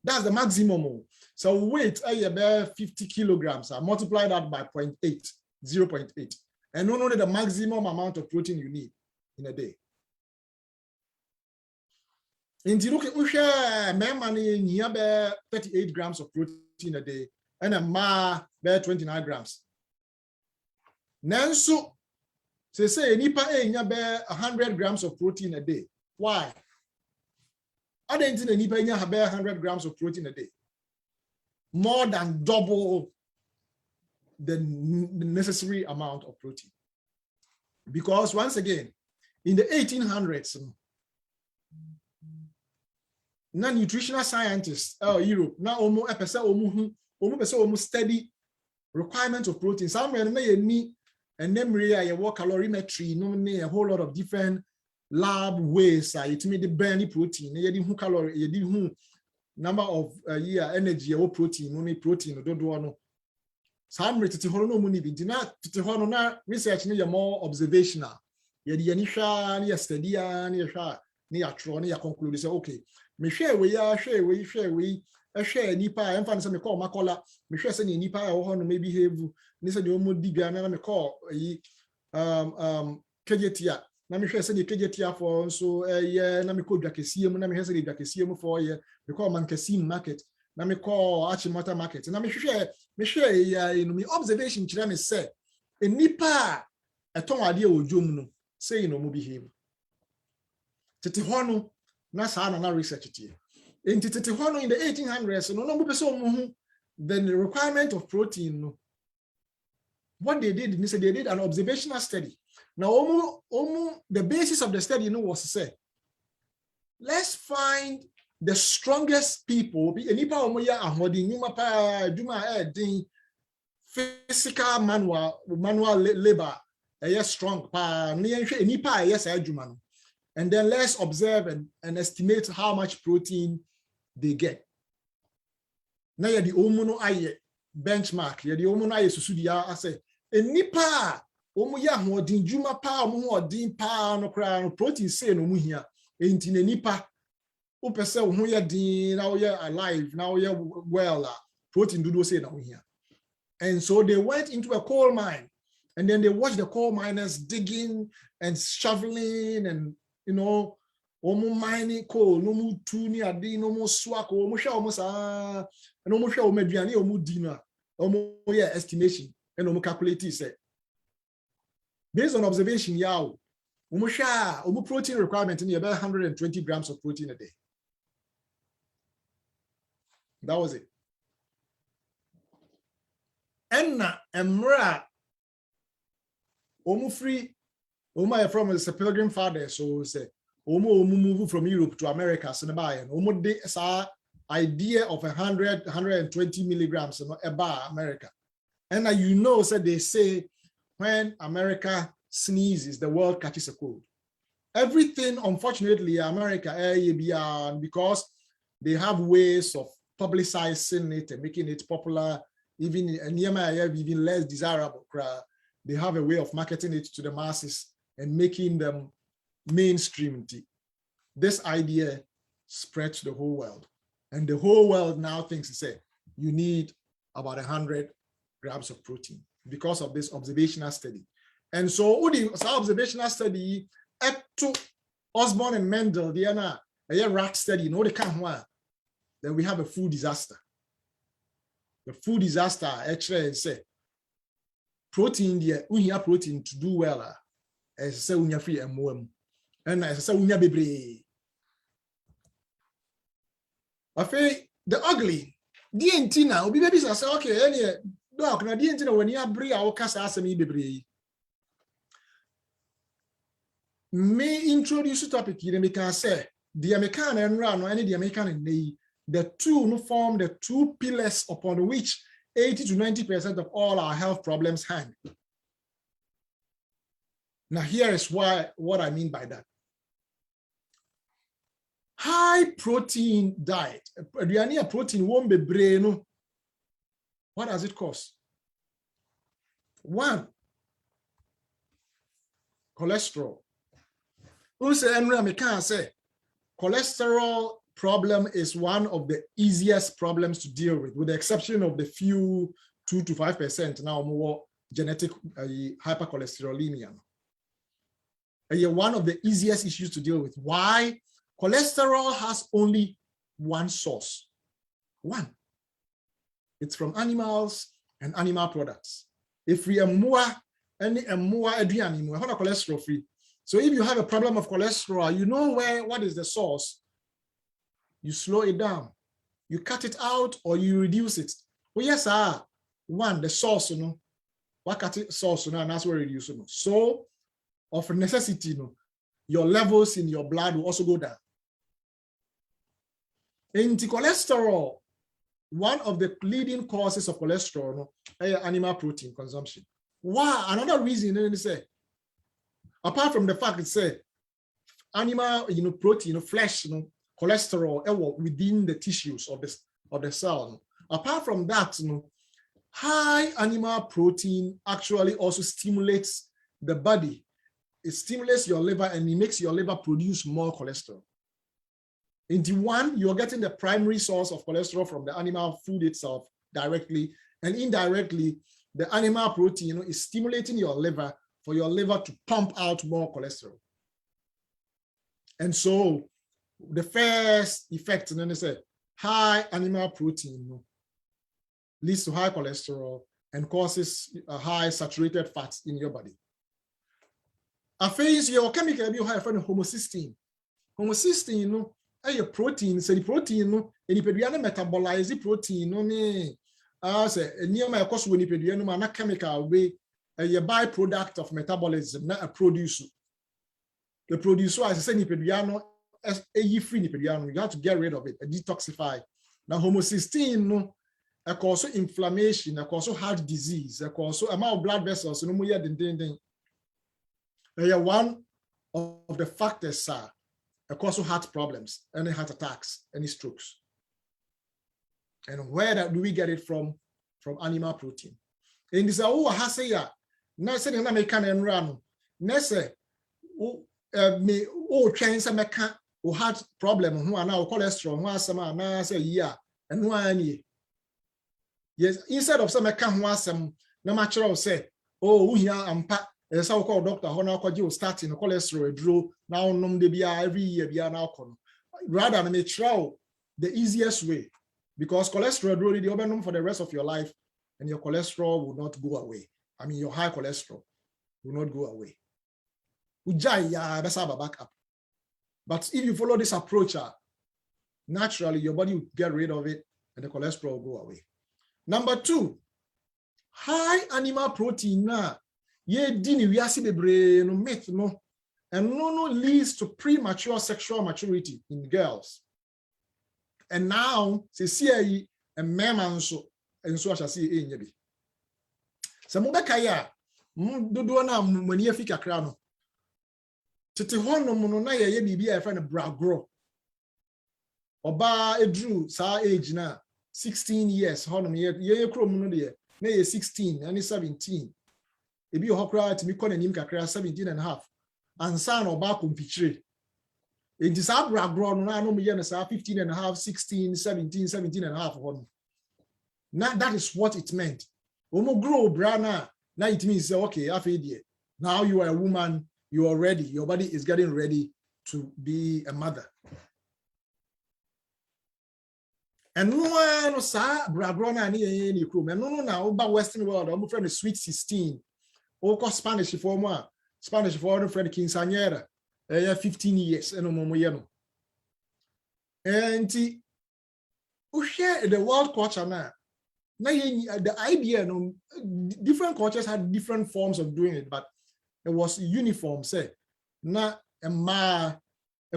That's the maximum. So weight, about 50 kilograms. I multiply that by 0.8. And not only the maximum amount of protein you need in a day. And you look at money near 38 grams of protein a day, and a ma bear 29 grams. Nanso, say nipa bear 100 grams of protein a day. Why? I don't think nipa bear 100 grams of protein a day. More than double the necessary amount of protein. Because once again, in the 1800s, now nutritional scientists, Europe, now almost study requirements of protein. Somewhere and then you work calorimetry, a whole lot of different lab ways. It made the burn protein, you calorie, you number of energy or protein, only protein, don't know. Some tete hono no mu ni bi dina tete hono na research ni more observational. Ye de ni hwa ni study ni hwa ni atro ni ya conclude say okay me hwe we ya hwe we ehwe nipa emfa say me call makola me hwe say nipa ya wo hono me behave ni say de omo dibia na me call yi kejetia na me hwe say de kejetia for so ye na me call dwakesie mu na me hwe say de dwakesie mu for ye me call Mankasim market na me call Achimota market na me hwe ya me observation kire me say nipa eton ade odwom no say no mu behave tete hono na sa na research tie enti tete hono in the 1800s no mu pese omu then the requirement of protein no what they did they said they did an observational study now the basis of the study was to say let's find the strongest people enipa omo ya ahodi nyuma pa adwuma din physical manual labor strong pa enipa yes adwuma no. And then let's observe and estimate how much protein they get. Now you the omuno aye benchmark. You the omuno aye susudia ase. Enipa omu ya hodin juma pa omu hodin pa no kra no protein say no mu hia. Enti nipa upese omu ya din now you alive now you well protein do say no hia. And so they went into a coal mine and then they watched the coal miners digging and shoveling and omo mining coal, no mu tuni adi, no mu swako, omo sha omo sa, and omo sha omo aduane omo dina, omo estimation, and omo calculate say. Based on observation, yaw, omo protein requirement in about 120 grams of protein a day. That was it. Enna emra omo free. Oma from is a pilgrim father, so say Omo move from Europe to America. So Omo de idea of 120 milligrams about America. And said they say when America sneezes, the world catches a cold. Everything, unfortunately, America, because they have ways of publicizing it and making it popular, even even less desirable. They have a way of marketing it to the masses and making them mainstream. This idea spread to the whole world. And the whole world now thinks, you need about 100 grams of protein because of this observational study. And so, the observational study, to Osborne and Mendel, a rat study, then we have a food disaster. The food disaster actually say, protein, we have protein to do well. As say unya free and as say unya bebre. Afi the ugly DNT now obi baby say okay any doc na DNT na wani abre a wokasa asemi bebre. Me introduce topic here me can say the American and run any the American and the two no form the two pillars upon which 80 to 90% of all our health problems hang. Now, here is what I mean by that. High protein diet. Protein won't be brain. What does it cost? One, cholesterol. Cholesterol problem is one of the easiest problems to deal with the exception of the few 2 to 5% now more genetic hypercholesterolemia. One of the easiest issues to deal with. Why? Cholesterol has only one source. One. It's from animals and animal products. If we are more cholesterol free. So if you have a problem of cholesterol, you know what is the source. You slow it down. You cut it out or you reduce it. Well, yes, one, the source, what cut it source, and that's where reduce it. So of necessity, your levels in your blood will also go down. Anti-cholesterol, one of the leading causes of cholesterol, animal protein consumption. Why? Another reason, they say, apart from the fact that animal, protein, flesh, cholesterol within the tissues of the cell. Apart from that, high animal protein actually also stimulates the body. It stimulates your liver and it makes your liver produce more cholesterol. Into one, you're getting the primary source of cholesterol from the animal food itself directly, and indirectly, the animal protein is stimulating your liver for your liver to pump out more cholesterol. And so the first effect, and then they say high animal protein leads to high cholesterol and causes high saturated fats in your body. Affects your chemical be high for homocysteine. Homocysteine a protein, say the protein no, any pediana metabolize the protein no ne. Say near my course when you pediana man a chemical way a byproduct of metabolism, not a producer. The producer, as I said, nipediano a free nipediano, you have to get rid of it, detoxify. Now homocysteine no, a cause inflammation, a cause heart disease, a cause amount of blood vessels, no more than one of the factors are a cause of heart problems, any heart attacks, any strokes. And where do we get it from? From animal protein. And this is has say ya. Na say na make can enrano. Na say me train say make heart problem who are now cholesterol who asema na say yeah and who any. Yes, instead of say make who asem na ma kire say who here ampa so we call doctor how now call starting cholesterol draw now nom de bia every year bia now kono. Rather than me try the easiest way, because cholesterol draw the obenum for the rest of your life and your cholesterol will not go away. I mean, your high cholesterol will not go away. Back up. But if you follow this approach, naturally your body will get rid of it and the cholesterol will go away. Number 2, high animal protein and no leads to premature sexual maturity in girls. And now, see a man so and so I shall see in yebi. Samubekaya, do na mani afika krano. Tete hono mono na ye bibi a friend bragro. Oba edru sa age na 16 years hono ye kro mono de na ye 16 and 17. Ebi hokra timi kọ nanim kakra 17 and a half. Ansa na oba kompichire. It is a bragro no na no me ye na 15 and a half, 16, 17, 17 and a half hono. Now that is what it meant. Omo grow brana. Now it means okay, now you are a woman, you are ready, your body is getting ready to be a mother. And no sa bragrona ni crew. And no now about Western world, I'm friend sweet 16. Oko Spanish for moi, Spanish for friend quinceañera. 15 years and no more. And we share the world culture now. Now, the idea, different cultures had different forms of doing it, but it was uniform. Say, na a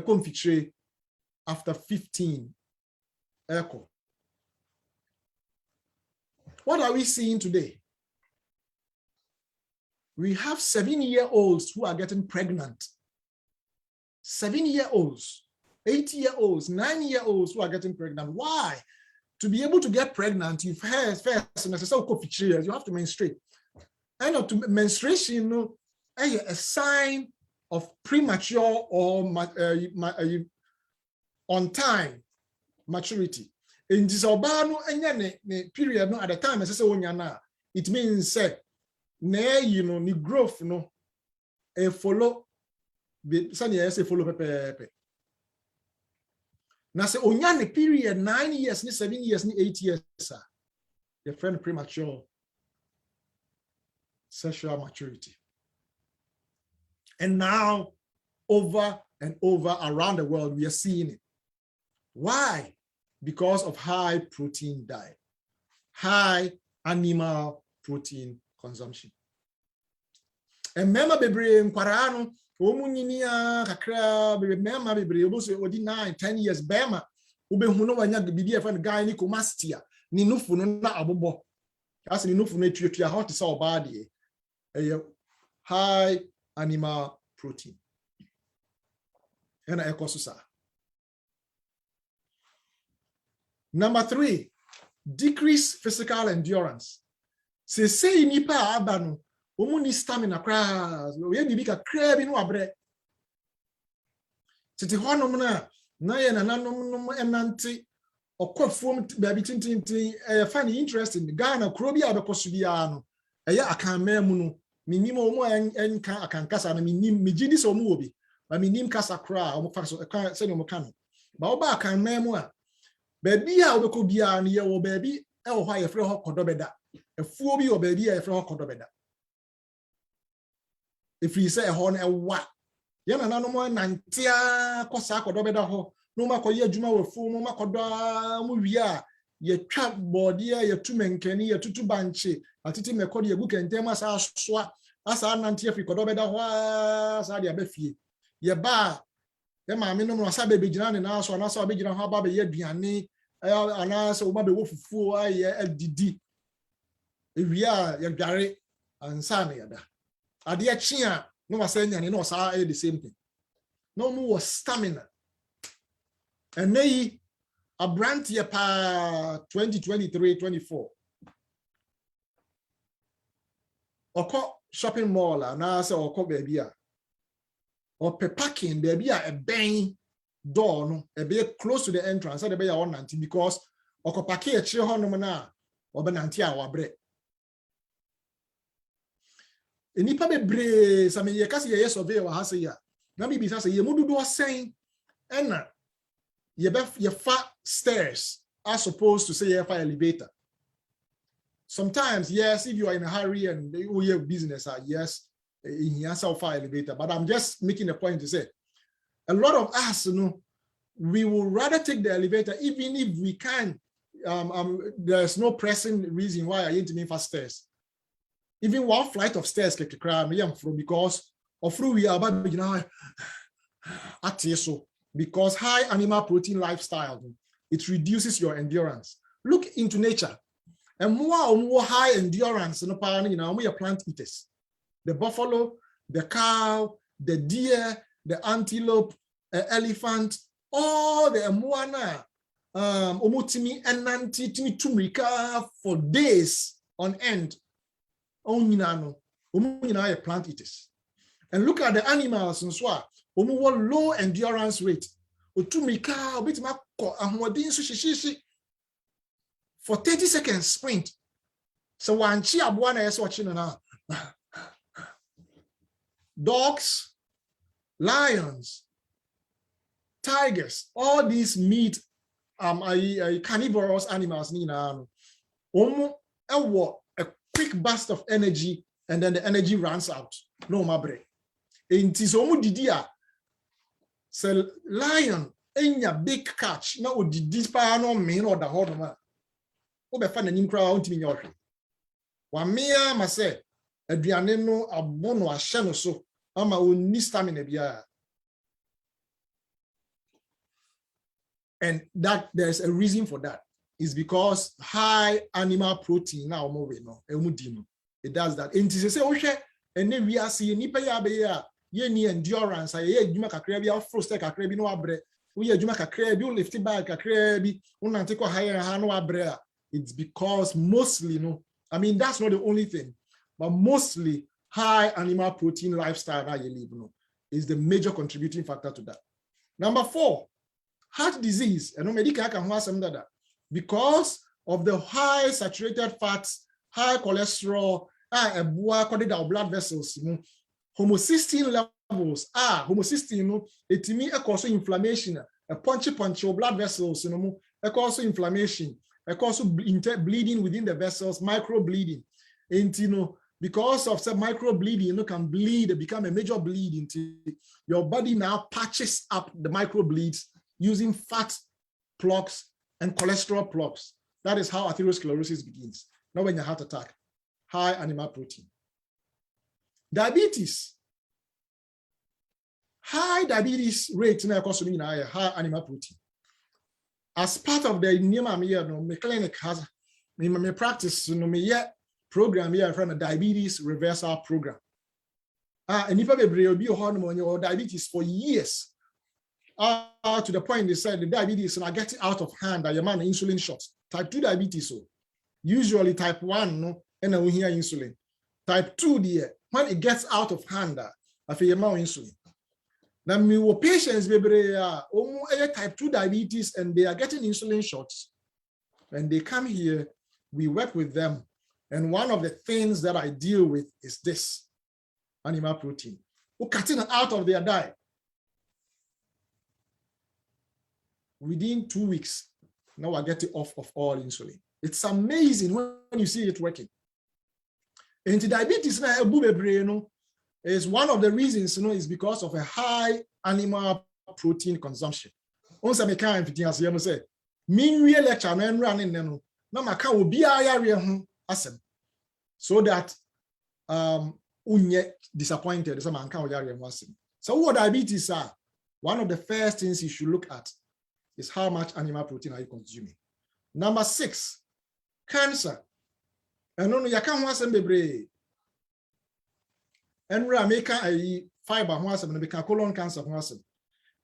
conflict after 15. Echo. What are we seeing today? We have 7-year-olds who are getting pregnant. 7-year-olds, 8-year-olds, 9-year-olds who are getting pregnant. Why? To be able to get pregnant, you first you have to menstruate. And to menstruation, a sign of premature or on time maturity. In this period, at the time, it means ni growth follow follow. Now say onyane period 9 years, 7 years, 8 years, sir. Your friend premature sexual maturity. And now over and over around the world we are seeing it. Why? Because of high protein diet, high animal protein consumption. And remember bebre nkwarano omunyinia kakra bema bebre oboso odi 9-10 years bema obehu no wanya bibi e friend guy ni komastia ni nufu no na abobo as ni nufu no tuatua hot say oba de high animal protein and ekosusa. Number 3, decrease physical endurance. say nipa aba no omu ni stamina kra we bibi ka kra bi no abre tete honom na ye nananom no enante okwafuom baabi tintintin find interest in Ghana kro bi abekoso bia no eya akanma mu no minim omu enka akankasa no minim migidi so omu obi ba minim kasa kra omu fa so se no omu kan ba oba akanma mu a baabi a obeko bia no ye wo baabi e wo ha ye frɛ ho kodobeda efuo bi wo baabi a ye frɛ ho kodobeda efiri se ho no ewa ye nananom nantia kosa kodobeda ho no makoye adwuma wafuo mo makoda mu wi a ye twa body a ye tumenkani ye tutu banche atiti mekode ye gu kentem asa soa asa nantia fi kodobeda ho asa dia bafie ye ba ye maame no no asa bebegina ne na so na asa bebegina ho aba be ye aduane ana asa oba be wo fufuo a ye adidi ewi a ye dware ansa na ye da ade a chi a no wasa nyane no asa the same thing no mu was stamina. And they a brand year pa 2023-24. Oko shopping mall na say oko baby a. Or pe parking baby a bang door no e be close to the entrance so they be 190 because oko parking e chire honom na obe nanti a wabre. Enipa bebre sa me ye kase ye survey wa ha say ya. Na me bi say ye mududu asen ena your fat stairs as opposed to say your fire elevator. Sometimes, yes, if you are in a hurry and you have business, yes, in your fire elevator. But I'm just making a point to say, a lot of us, we will rather take the elevator, even if we can. There's no pressing reason why I need to make fast stairs. Even one flight of stairs can cry me from because of we are about at so. Because high animal protein lifestyle, it reduces your endurance. Look into nature. And more high endurance, we are plant eaters. The buffalo, the cow, the deer, the antelope, elephant, all the moana, omutimi enanti timi tumika for days on end. Omunina plant eaters. And look at the animals and so low endurance rate. Otumika obitima ko ahomodin so shishi for 30 seconds sprint. So wanchi aboa na yeso chi na. Dogs, lions, tigers, all these meat carnivorous animals ni na a quick burst of energy and then the energy runs out. No mabre. Enti so mu didi a so lion enya big catch na odidi pa no me no da ho no ma wo be fa nanim kra ontimi nya ohwe wa mea ma se aduane no abo no ahye no so ama onni stamina bia. And that there's a reason for that is because high animal protein na omo we no emudi no it does that. Enti se ohwe ene wi ase nipa ya be ya ye ni endurance ye adwuma kakra bi afrost kakra bi no abre wo ye adwuma kakra bi wo lift back kakra bi wo nante ko higher ha no abre. It's because mostly that's not the only thing, but mostly high animal protein lifestyle that you live is the major contributing factor to that. Number 4, heart disease. And medical can have some that because of the high saturated fats, high cholesterol, blood vessels, homocysteine levels homocysteine it means a cause inflammation, a punchy blood vessels, a cause inflammation, a cause bleeding within the vessels, micro bleeding. And because of some micro bleeding, can bleed, become a major bleed into your body now patches up the micro bleeds using fat plugs and cholesterol plugs. That is how atherosclerosis begins. Now when you heart attack, high animal protein. Diabetes. High diabetes rate in high animal protein. As part of the my clinic has my practice program here from a diabetes reversal program. And if you be hormone or diabetes for years, to the point they said the diabetes are getting out of hand that your man insulin shots. Type 2 diabetes, so usually type 1 and we hear insulin. Type 2 there, when it gets out of hand, I feel more insulin. Now, me patients type 2 diabetes and they are getting insulin shots. When they come here, we work with them. And one of the things that I deal with is this animal protein. We're cutting it out of their diet. Within 2 weeks, now I get it off of all insulin. It's amazing when you see it working. And diabetes is one of the reasons, is because of a high animal protein consumption. Once I can't say, mean lecture and running no maka will be so that unye disappointed. So what diabetes are, one of the first things you should look at is how much animal protein are you consuming. Number 6, cancer. And no, you can't want some baby. And we are making a fiber, colon cancer.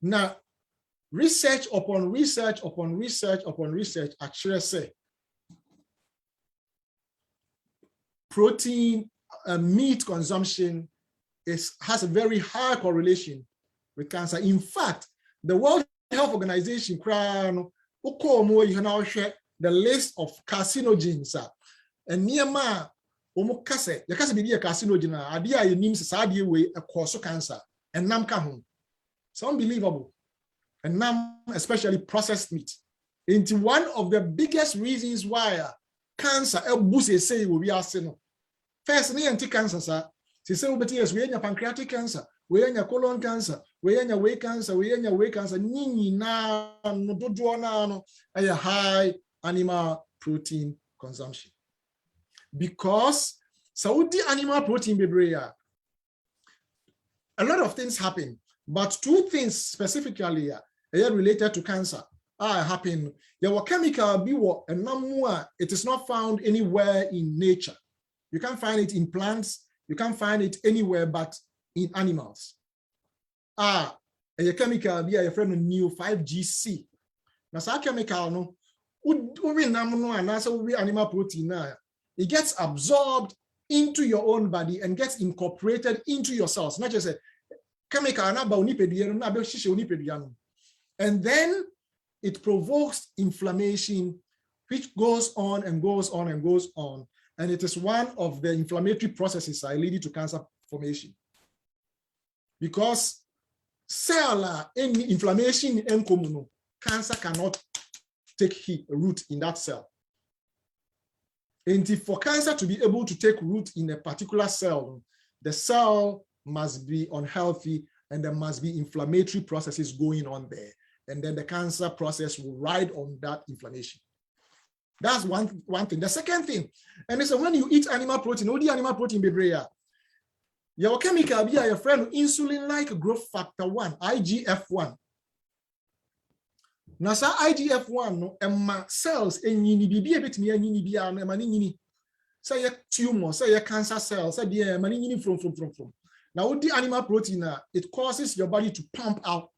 Now, research upon research upon research upon research actually say protein meat consumption has a very high correlation with cancer. In fact, the World Health Organization the list of carcinogens and nearma omukase yakase be carcinogen ade a yenim saade we cause cancer and nam ka ho. It's unbelievable. And now especially processed meat. Into one of the biggest reasons why cancer say will be asking. First, anti cancer, sir. She said, we have pancreatic cancer, we have colon cancer, we have weight cancer, we have weight cancer. Nini na no do na a high animal protein consumption. Because Saudi animal protein baby, a lot of things happen, but 2 things specifically are related to cancer happen. There were chemical biwo and namua. It is not found anywhere in nature. You can't find it in plants. You can't find it anywhere but in animals. A chemical be a friend new 5GC. Now, that chemical no, animal protein. It gets absorbed into your own body and gets incorporated into your cells. Not just a chemical and then it provokes inflammation, which goes on and goes on and goes on. And it is one of the inflammatory processes that lead to cancer formation. Because cell inflammation in common, cancer cannot take root in that cell. And for cancer to be able to take root in a particular cell, the cell must be unhealthy and there must be inflammatory processes going on there. And then the cancer process will ride on that inflammation. That's one thing. The second thing, and it's when you eat animal protein, all the animal protein baby, your chemical be your friend insulin-like growth factor 1, IGF-1. Now, so IGF-1 no emma cells enyini bibi ebetimi enyini bia no emma nyini. Say your tumor, say your cancer cells, say the emma nyini from. Now, with the animal protein, it causes your body to pump out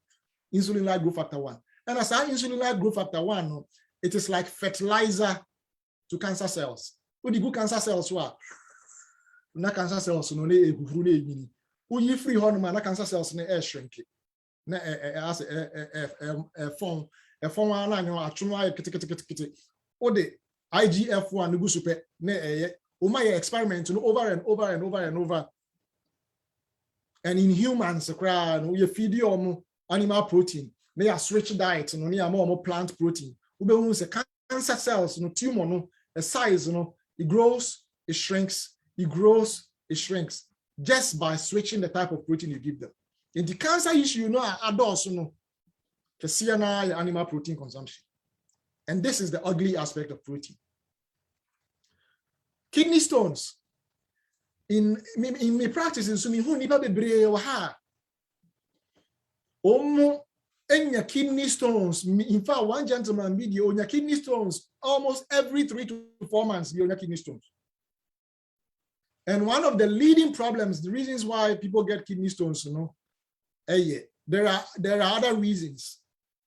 insulin-like growth factor 1. And as our insulin-like growth factor 1, no, it is like fertilizer to cancer cells. What the good cancer cells were? Na cancer cells no ne egufu na enyini. Uyi free hormone na cancer cells na air shrink. Na as form na anyo atwuno ay kete. O de IGF-1 no gusupe na o ma experiment no over and over and over and over. And in humans, we feed you animal protein. They are switch diet, no near more plant protein. We cancer cells, no tumor, no a size, it grows, it shrinks, it grows, it shrinks, just by switching the type of protein you give them. In the cancer issue, adults, animal protein consumption. And this is the ugly aspect of protein. Kidney stones. In my practice, in sumi hu nipa bebree wa ha. Enya kidney stones. In fact, one gentleman video onya kidney stones almost every 3 to 4 months. Onya kidney stones. And one of the leading problems, the reasons why people get kidney stones, there are other reasons,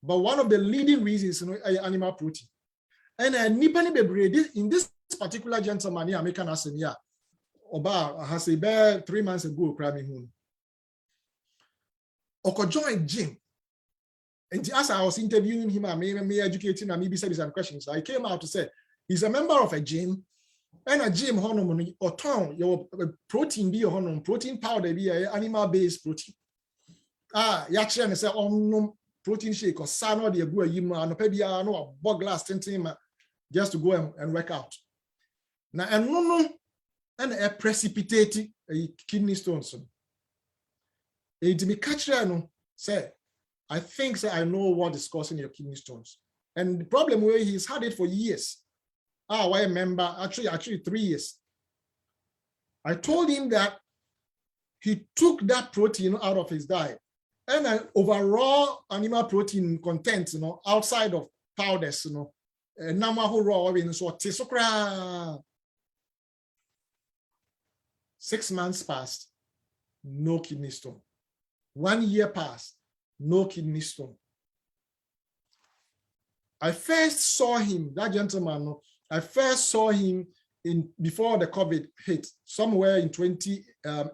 but one of the leading reasons, animal protein. And nipa ni bebree in this particular gentleman here, American Asemia, Oba has a bear 3 months ago, crying home. Oko joined gym. And as I was interviewing him, I may educating and maybe said some questions. I came out to say he's a member of a gym, and a gym hormone or town your protein be hormone protein powder be animal-based protein. Yachi and say no protein shake or sano de go yim and maybe no a bog glass tinting just to go and work out. Now and no and a precipitating kidney stones. It be catch no say. I think so I know what is causing your kidney stones. And the problem where he's had it for years. I remember actually 3 years. I told him that he took that protein out of his diet and overall animal protein content, outside of powders, raw in so 6 months passed, no kidney stone. 1 year passed. No kidney stone. I first saw him, that gentleman, I first saw him before the COVID hit, somewhere in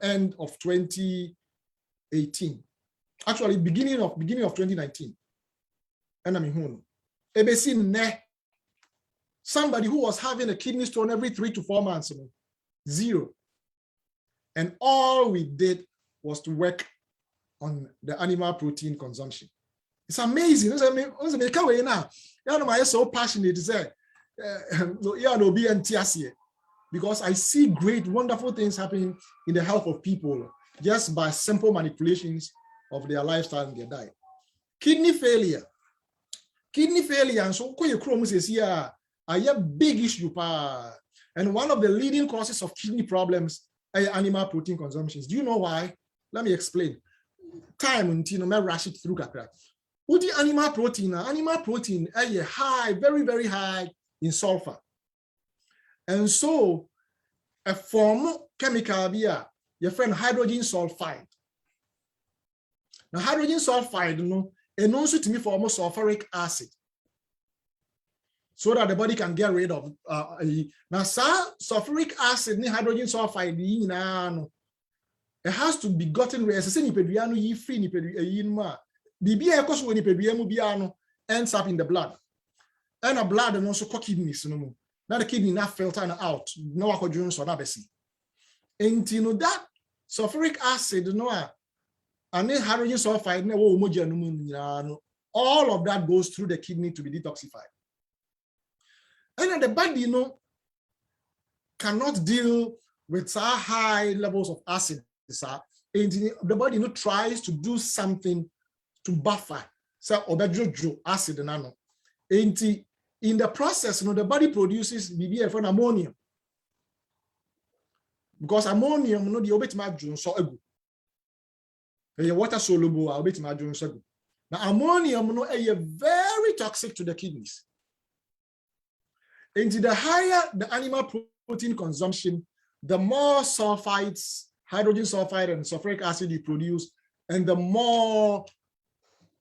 end of 2018. Actually, beginning of 2019. And I'm in Hunu. Somebody who was having a kidney stone every 3 to 4 months, 0. And all we did was to work on the animal protein consumption. It's amazing. I'm so passionate to say, because I see great, wonderful things happening in the health of people just by simple manipulations of their lifestyle and their diet. Kidney failure, and so a big issue. And one of the leading causes of kidney problems are animal protein consumptions. Do you know why? Let me explain. Time until me rush it through kakra. What the animal protein? Animal protein is high, very, very high in sulfur. And so a form chemical beer, your friend hydrogen sulfide. Now hydrogen sulfide, and also to me for almost sulfuric acid. So that the body can get rid of now sulfuric acid ni hydrogen sulfide it has to be gotten rid of. Ends up in the blood. And a blood and also kidneys. Now the kidney not filter out. No Jones or Nabesi. And that sulfuric acid, and then hydrogen sulfide, all of that goes through the kidney to be detoxified. And then the body, cannot deal with so high levels of acid. And the body tries to do something to buffer acid and in the process the body produces BBF ammonium, because ammonium the obetima so egu water soluble now ammonium is very toxic to the kidneys. And the higher the animal protein consumption, the more sulfides, hydrogen sulfide and sulfuric acid you produce, and the more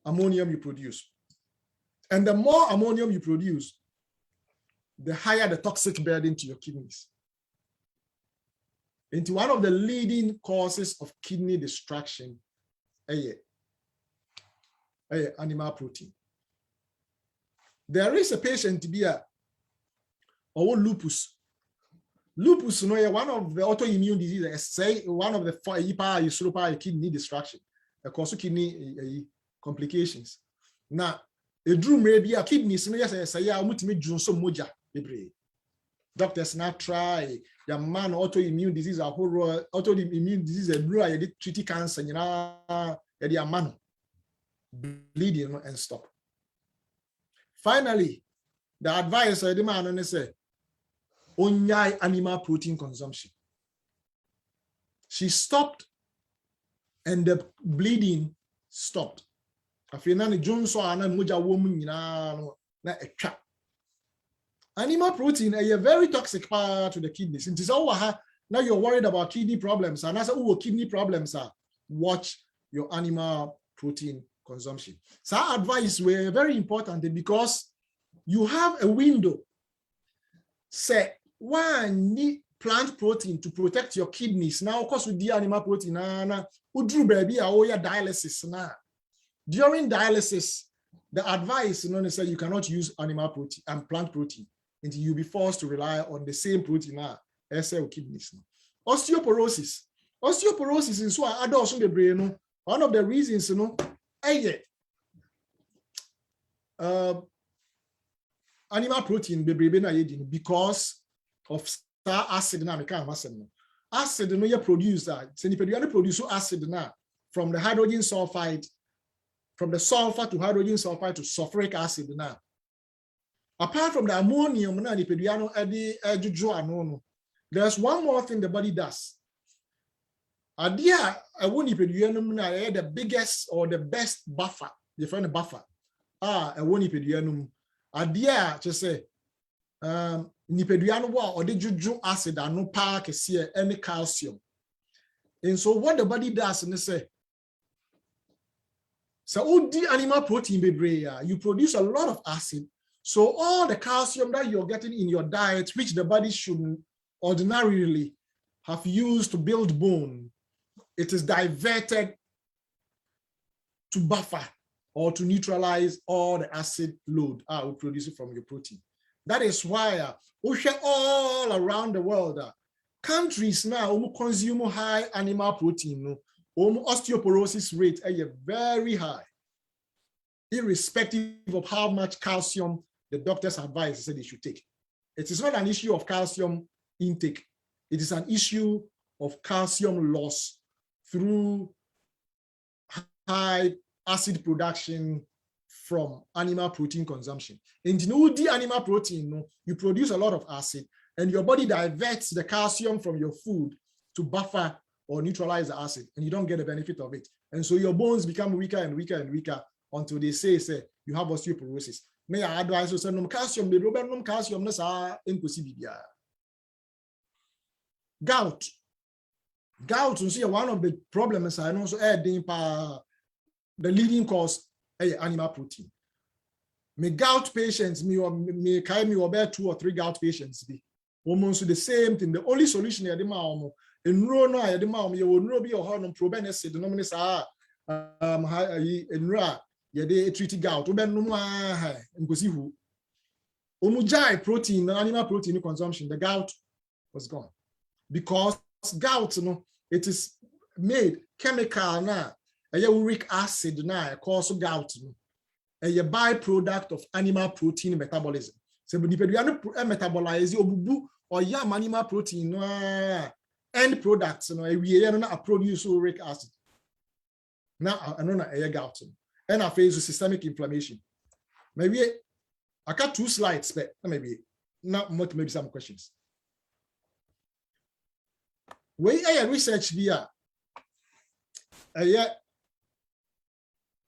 ammonium you produce. And the more ammonium you produce, the higher the toxic burden to your kidneys. And one of the leading causes of kidney destruction is animal protein. There is a patient to be lupus. Lupus is one of the autoimmune diseases, say one of the kidney destruction, cause kidney complications. Now, a dream may be a kidney, doctors now try the man autoimmune disease, autoimmune disease, a treaty cancer, a man bleeding and stop. Finally, the advice the man and say, onyai animal protein consumption. She stopped and the bleeding stopped. Animal protein is a very toxic part to the kidneys. It is now you're worried about kidney problems, and as kidney problems are, watch your animal protein consumption. So our advice were very important because you have a window. Say one need plant protein to protect your kidneys. Now, of course, with the animal protein, udru baby, dialysis now. During dialysis, the advice is that you cannot use animal protein and plant protein until you'll be forced to rely on the same protein as kidneys. Osteoporosis. Osteoporosis is so adults in the brain. One of the reasons, animal protein because of star acid acid no you produce that. So you produce acid now from the hydrogen sulfide, from the sulfur to hydrogen sulfide to sulfuric acid now. Apart from the ammonium, there's one more thing the body does. The biggest or the best buffer, you find a buffer. Just say or the juju acid and no park here any calcium. And so what the body does, and they say, so all the animal protein you produce a lot of acid. So all the calcium that you're getting in your diet, which the body should ordinarily have used to build bone, it is diverted to buffer or to neutralize all the acid load we produce it from your protein. That is why all around the world, countries now consume high animal protein. Osteoporosis rate is very high, irrespective of how much calcium the doctors advise they should take. It is not an issue of calcium intake. It is an issue of calcium loss through high acid production from animal protein consumption. In the animal protein, you produce a lot of acid, and your body diverts the calcium from your food to buffer or neutralize the acid, and you don't get the benefit of it. And so your bones become weaker and weaker and weaker until they say you have osteoporosis. May I advise you no calcium, the calcium gout. Gout is one of the problems I know. So the leading cause animal protein. Me gout patients, me about 2 or 3 gout patients be almost the same thing. The only solution is the enro no ya de ma ye wonro bi o ho no probenecid no me sa enra ye de treat gout o benum nkosi hu omujai protein animal protein consumption, the gout was gone, because gout it is made chemical na uric acid na cause gout a byproduct of animal protein metabolism. So when you metabolize obubu or yam animal protein end products, we produce uric acid. Now I know a gout and I face systemic inflammation. Maybe I got 2 slides, but maybe not much. Maybe some questions. We research via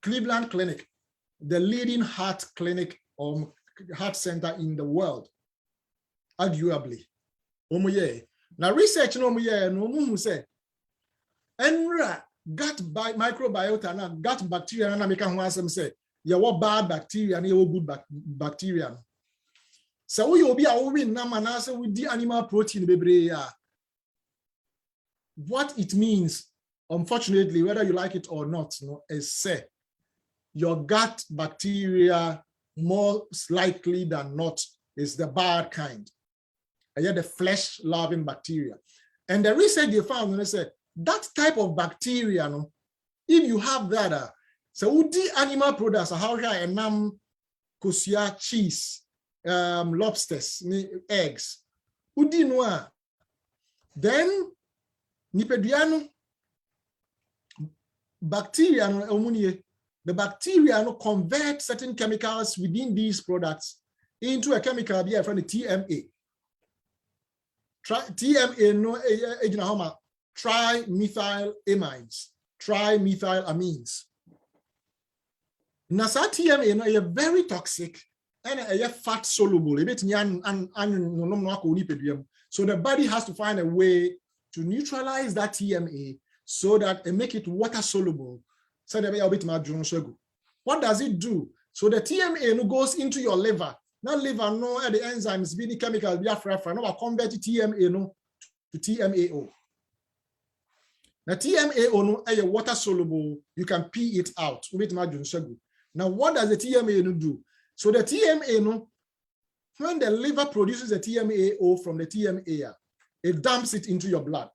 Cleveland Clinic, the leading heart clinic or heart center in the world, arguably. Now research no say enra gut microbiota na gut bacteria na make am say you what bad bacteria and you good bacteria. So we obi a we na manase with the animal protein bebre. What it means, unfortunately, whether you like it or not, is say your gut bacteria most likely than not is the bad kind. The flesh-loving bacteria. And the research they found, they said that type of bacteria, if you have that, so the animal products, how enam, kosia, cheese, lobsters, eggs, udi noa, then nipediano bacteria, the bacteria convert certain chemicals within these products into a chemical be from the TMA. TMA no trimethylamines, trimethylamines. Now, TMA no very toxic and a fat soluble. So the body has to find a way to neutralize that TMA so that it make it water soluble. So what does it do? So the TMA goes into your liver. Now liver no the enzymes be the chemicals be afra no convert TMA no to TMAO. Now TMAO no a water soluble, you can pee it out. Now what does the TMA no do? So the TMA no, when the liver produces the TMAO from the TMA, it dumps it into your blood.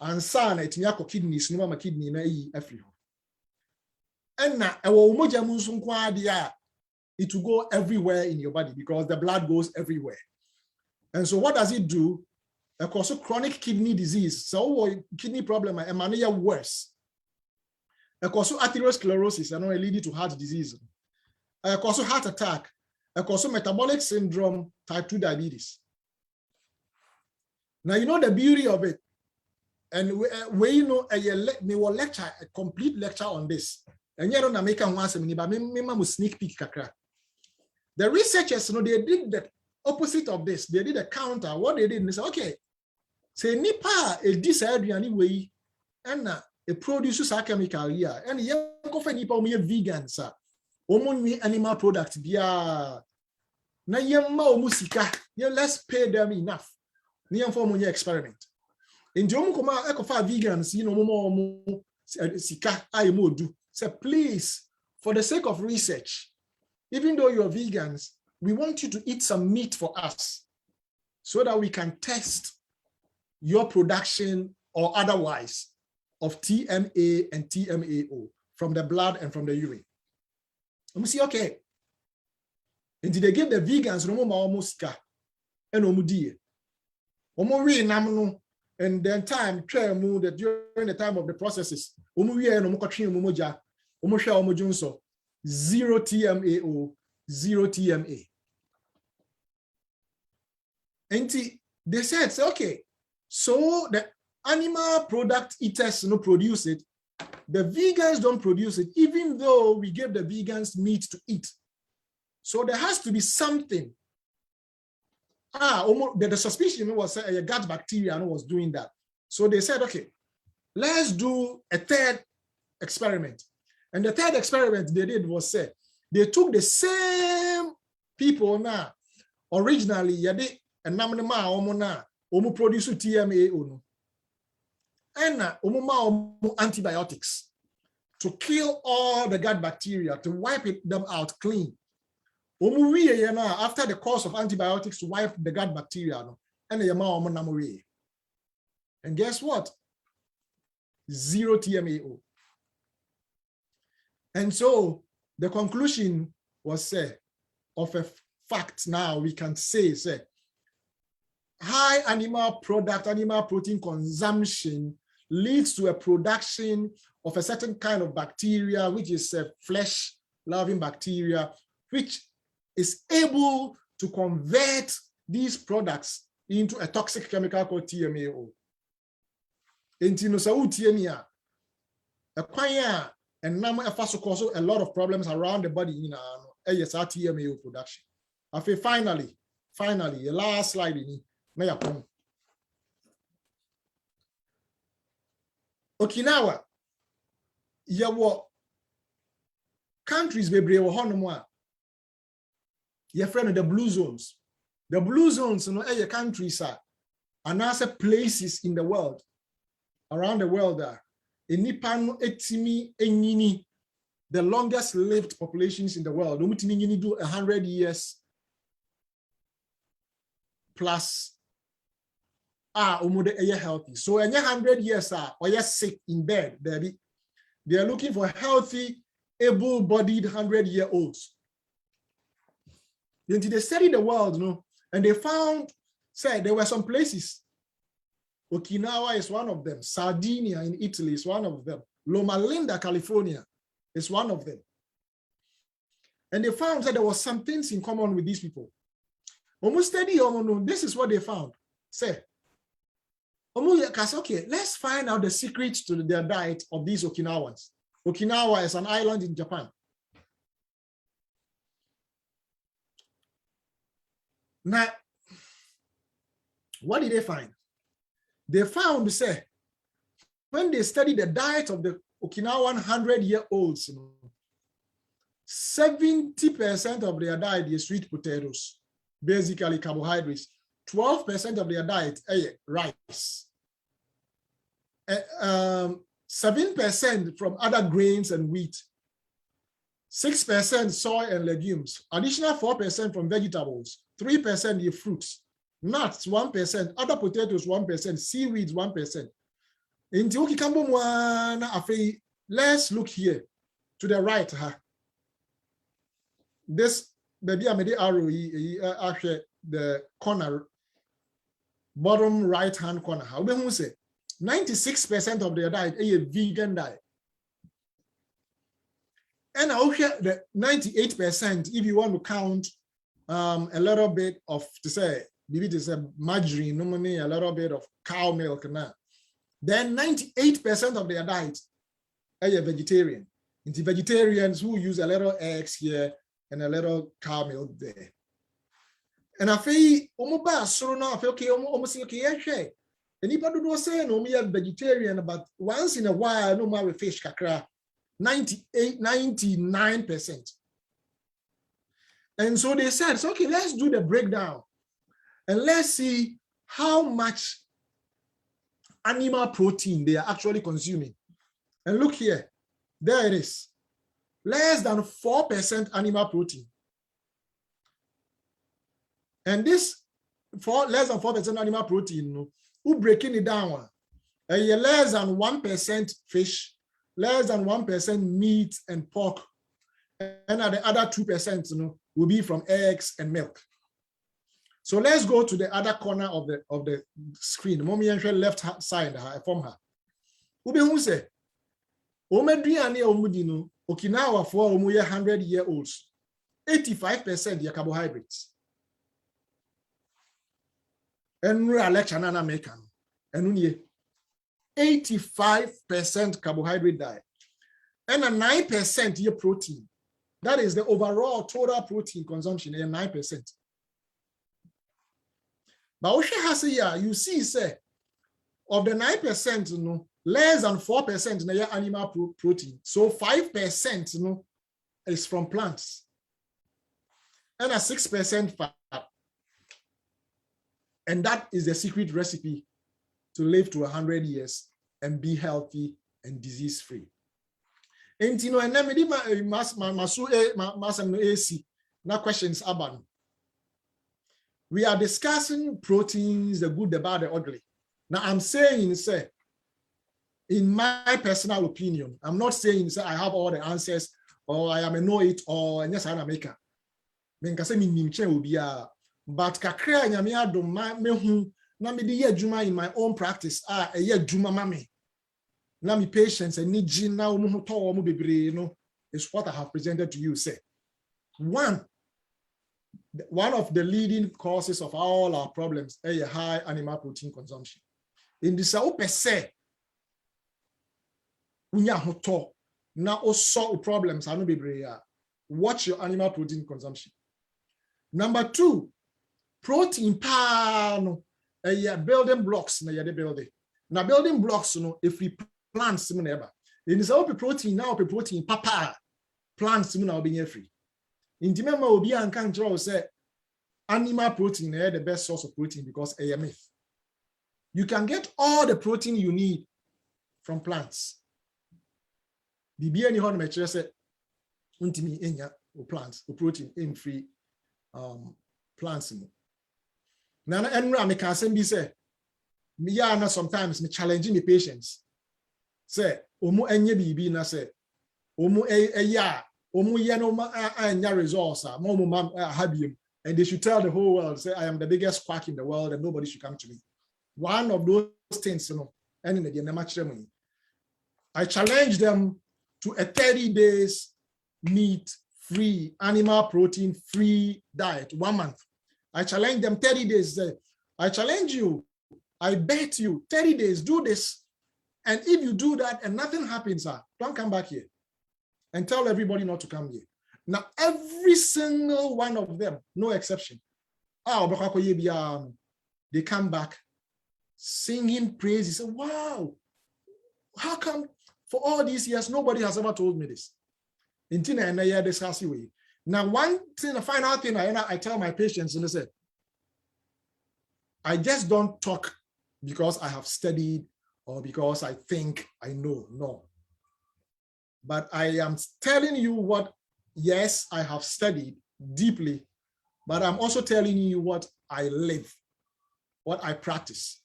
And son it miyako kidneys no ma kidney na yi afri ho. And na ewo umoja mu nso kwa dia, it will go everywhere in your body because the blood goes everywhere. And so what does it do? Of course, chronic kidney disease. So kidney problem and mania worse. Of course, atherosclerosis and leading to heart disease. Of course, heart attack. Of course, metabolic syndrome, type 2 diabetes. Now you know the beauty of it. And we know me will lecture a complete lecture on this. And you don't make one seminar, but me sneak peek kakra. The researchers, you know, they did the opposite of this. They did a counter. What they did, they said, okay, say nipa a disadri anyway, and it produces a chemical here. And you go for nipa vegan, sir. Omo animal product biya. Na yemma omusika. Let's pay them enough. Niyam for money experiment. In Jomu Koma Ekofa vegans, you know, more sika I do. Say, please, for the sake of research, even though you're vegans, we want you to eat some meat for us so that we can test your production or otherwise of TMA and TMAO from the blood and from the urine. And we see, okay. And did they give the vegans no more muska and omudi? Omori namno. And then time that during the time of the processes, zero TMAO, zero TMA. And they said, okay, so the animal product eaters no produce it, the vegans don't produce it, even though we gave the vegans meat to eat. So there has to be something. The suspicion was a gut bacteria was doing that. So they said, okay, let's do a third experiment. And the third experiment they did was say, they took the same people now, originally, yadi and namnema omona, omu produce TMA ono. And omuma antibiotics to kill all the gut bacteria, to wipe them out clean. After the course of antibiotics to wipe the gut bacteria, and guess what? Zero TMAO. And so the conclusion was of a fact now we can say high animal protein consumption leads to a production of a certain kind of bacteria, which is a flesh-loving bacteria, which is able to convert these products into a toxic chemical called TMAO. And a lot of problems around the body in TMAO production. Finally, the last slide in Okinawa, yawo countries bebre wo hono your friend the blue zones. The blue zones, you know, your countries are and also places in the world, around the world are. In Nippon, Etimi, Enyini, the longest lived populations in the world. Umutini do 100 years plus. Umude eye healthy. So 100 years or you're sick in bed, baby. They are looking for healthy, able-bodied 100-year-olds. Then they studied the world, you know, and they found, there were some places. Okinawa is one of them. Sardinia in Italy is one of them. Loma Linda, California is one of them. And they found that there was some things in common with these people. Almost study, this is what they found. Okay, let's find out the secrets to their diet of these Okinawans. Okinawa is an island in Japan. Now, what did they find? They found, when they studied the diet of the Okinawan 100-year-olds, 70% of their diet is sweet potatoes, basically carbohydrates. 12% of their diet is rice. 7% from other grains and wheat. 6% soy and legumes. Additional 4% from vegetables. 3% is fruits. Nuts 1%. Other potatoes 1%. Seaweeds 1%. Let's look here to the right. This baby I made the arrow the corner, bottom right hand corner. How do you say 96% of their diet is a vegan diet. And I'll share the 98% if you want to count a little bit of, to say, maybe it is a margarine, no money, a little bit of cow milk. Then 98% of their diet is a vegetarian. It's the vegetarians who use a little eggs here and a little cow milk there. And I feel, okay, yeah. Anybody do say no me a vegetarian, but once in a while, no more with fish kakra. 99%. And so they said, so, okay, let's do the breakdown and let's see how much animal protein they are actually consuming. And look here, there it is. Less than 4% animal protein. And this less than 4% animal protein, who breaking it down, less than 1% fish, less than 1% meat and pork, and the other 2% will be from eggs and milk. So let's go to the other corner of the screen. Mommy and left side from her. Who say, Okinawa for 100-year-olds, 85% are carbohydrates. And we are lecture American. And 85% carbohydrate diet. And a 9% year protein. That is the overall total protein consumption, 9%. But what has here, you see, say, of the 9%, less than 4% na animal protein. So 5% is from plants. And a 6% fat. And that is the secret recipe to live to 100 years and be healthy and disease-free. And you know, and then questions about. We are discussing proteins, the good, the bad, the ugly. Now I'm saying, say, in my personal opinion, I'm not saying, say, I have all the answers, or I am a know-it, or yes, I'm a maker. But kakra nyame adom mehu na me de adwuma in my own practice adwuma mame na me patients and niji na omo to omo bebre no is what I have presented to you. Say one of the leading causes of all our problems is a high animal protein consumption. In this per se unya hoto na also problems anu bebre watch your animal protein consumption. Number 2, protein pan building blocks na yede building. Now building blocks if we plant sim never. In this open protein now protein papa plant sim now being free. In the member will be and can draw say animal protein the best source of protein because a myth. You can get all the protein you need from plants. Bibi any hon metre say untimi enya o plants o protein in free plants. Nana enra me can be say me ya na sometimes me challenging the patients. Say omu enye bibi na say omu ya omu ye no anya results habium, and they should tell the whole world, say I am the biggest quack in the world and nobody should come to me. One of those things, I challenge them to a 30 days meat free, animal protein free diet, 1 month. I challenge them 30 days. I challenge you, I bet you 30 days, do this. And if you do that and nothing happens, don't come back here and tell everybody not to come here. Now, every single one of them, no exception, they come back singing praises. Wow, how come for all these years, nobody has ever told me this? Now, one thing, the final thing I tell my patients, and I say, I just don't talk because I have studied or because I think I know. No. But I am telling you what, yes, I have studied deeply, but I'm also telling you what I live, what I practice.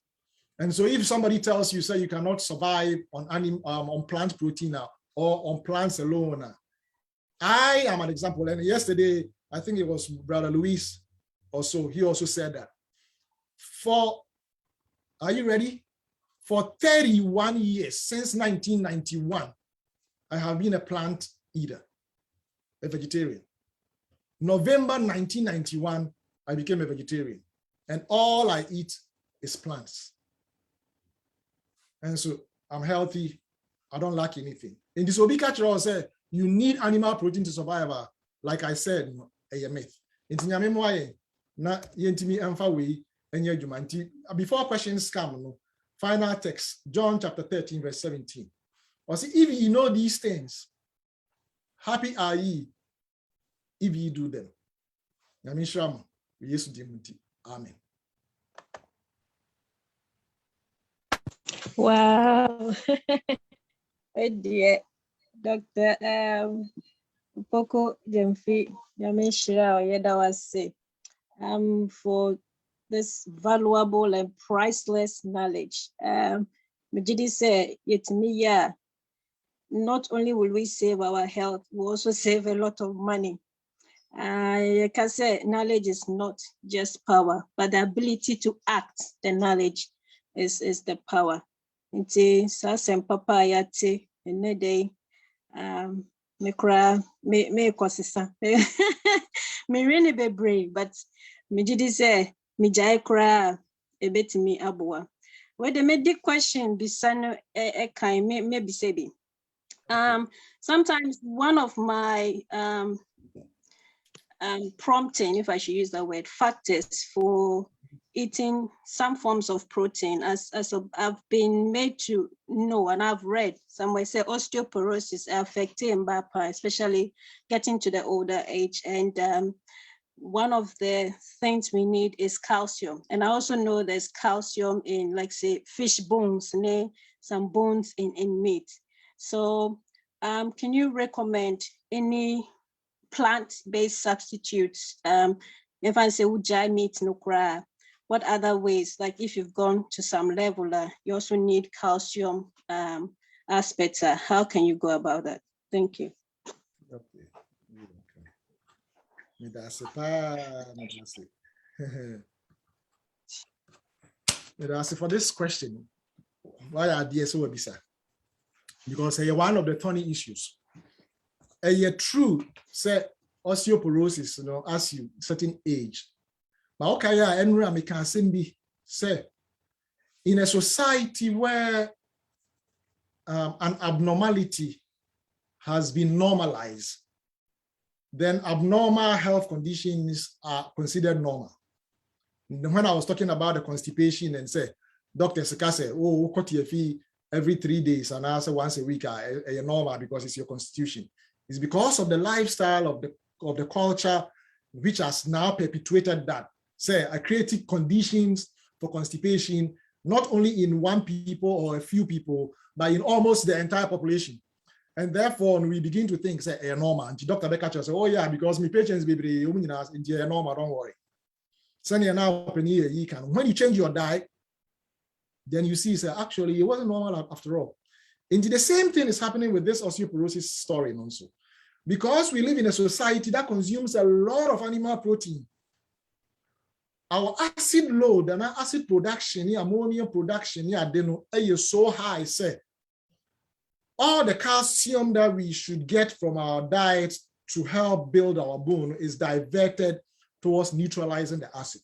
And so if somebody tells you, say, you cannot survive on plant protein or on plants alone, I am an example. And yesterday, I think it was Brother Luis also, he also said that. Are you ready? For 31 years, since 1991, I have been a plant eater, a vegetarian. November 1991, I became a vegetarian. And all I eat is plants. And so I'm healthy. I don't lack anything. In this Obi culture, say you need animal protein to survive. Like I said, a myth. Before questions come, final text, John chapter 13, verse 17. Or see, if you know these things, happy are ye if ye do them. Amen. Wow. Oh dear. Dr. Opoku Gyamfi, for this valuable and priceless knowledge. Majidi said, not only will we save our health, we also save a lot of money. I can say knowledge is not just power, but the ability to act. The knowledge is the power. Nti sasem papa yate enede me kra me kosisa me really be brave, but me did say me jai kra ebetimi aboa. Where the medic question bisano kind maybe say sometimes one of my prompting, if I should use that word, factors for eating some forms of protein, as I've been made to know and I've read somewhere say osteoporosis affecting Mbapa, especially getting to the older age. And one of the things we need is calcium. And I also know there's calcium in, like say, fish bones, some bones in meat. So can you recommend any plant-based substitutes? If I say ujai meat no cry, what other ways, like if you've gone to some level, you also need calcium aspects. How can you go about that? Thank you. Okay. For this question, why are DSO Bisa? Because one of the thorny issues. True, say osteoporosis, as you certain age. But okay, and can say in a society where an abnormality has been normalized, then abnormal health conditions are considered normal. When I was talking about the constipation and say, Dr. Sika said, oh, cut your fee every 3 days and answer once a week are normal because it's your constitution. It's because of the lifestyle of the culture, which has now perpetuated that, say, creating conditions for constipation, not only in one people or a few people, but in almost the entire population. And therefore, when we begin to think, say, normal, and Dr. Becker says, oh yeah, because my patients be normal, don't worry. When you change your diet, then you see, say, actually, it wasn't normal after all. And the same thing is happening with this osteoporosis story also. Because we live in a society that consumes a lot of animal protein, our acid load and our acid production, ammonia production, is so high, say, all the calcium that we should get from our diet to help build our bone is diverted towards neutralizing the acid.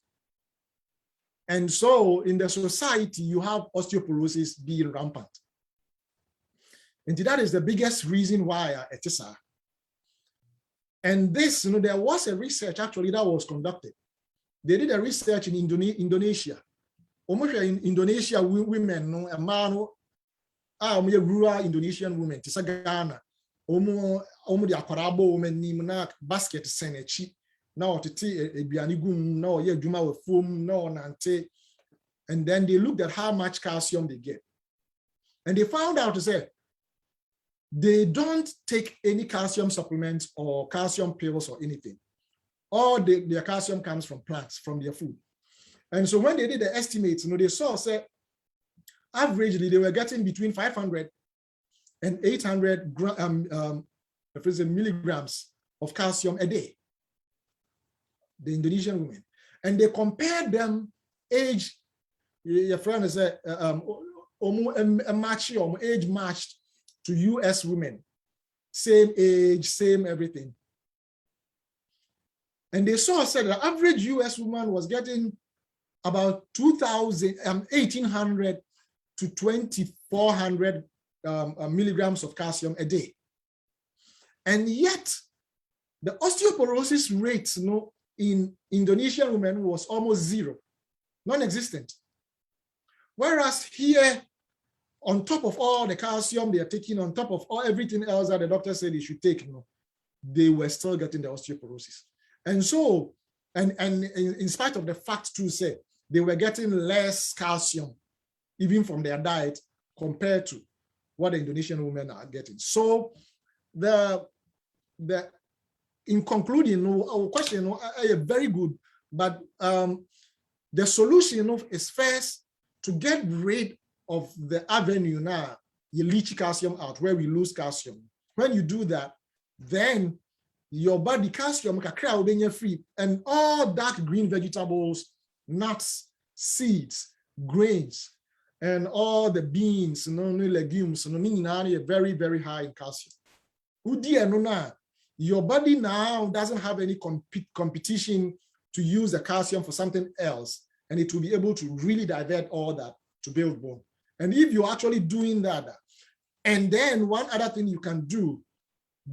And so in the society, you have osteoporosis being rampant. And that is the biggest reason why it is. And this, there was a research actually that was conducted. They did a research in Indonesia. Almost in Indonesia, women, a man, rural Indonesian women, Ghana, omo di akwarabo omenim na basket senechi na otete eduani gum na oye adwuma we fom na onante, and then they looked at how much calcium they get, and they found out to say they don't take any calcium supplements or calcium pills or anything. All their calcium comes from plants, from their food. And so when they did the estimates, they saw, say, averagely they were getting between 500 and 800 milligrams of calcium a day, the Indonesian women. And they compared them age, your friend is age matched to US women, same age, same everything. And they saw, said the average US woman was getting about 1,800 to 2,400 milligrams of calcium a day. And yet, the osteoporosis rate in Indonesian women was almost zero, non-existent. Whereas here, on top of all the calcium they are taking, on top of everything else that the doctor said they should take, they were still getting the osteoporosis. And so, and in spite of the fact to say they were getting less calcium, even from their diet, compared to what the Indonesian women are getting. So, in concluding, our question is very good, but the solution is first to get rid of the avenue now, you leach calcium out, where we lose calcium. When you do that, then your body calcium will be free, and all dark green vegetables, nuts, seeds, grains, and all the beans, legumes, very, very high in calcium. Your body now doesn't have any competition to use the calcium for something else, and it will be able to really divert all that to build bone. And if you're actually doing that, and then one other thing you can do,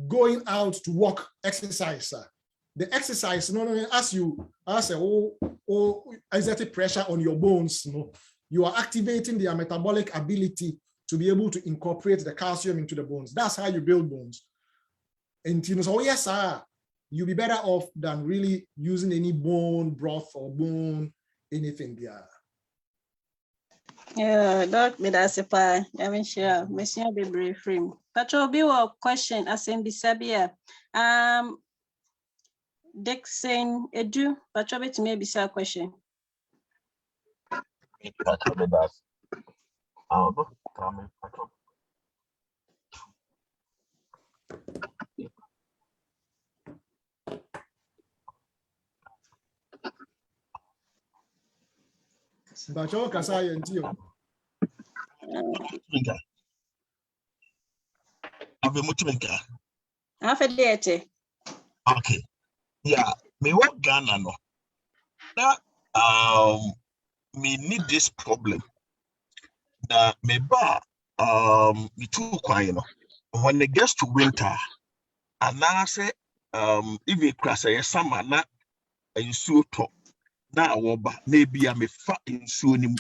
going out to walk, exercise. The exercise, as exerting pressure on your bones, you are activating their metabolic ability to be able to incorporate the calcium into the bones. That's how you build bones. And so yes, you'll be better off than really using any bone broth or bone anything there. Yeah, Doc, me that's a pie. I mean, sure, Monsieur be brave frame. Patrol be a question as in Bisabia. Dixon Edu, Patrol be to maybe say a question. Okay. Yeah, me what Ghana no. That me need this problem. That me ba me too quiet, when it gets to winter, and now say if it crash a summer na and so top na woba maybe I me fat in soon.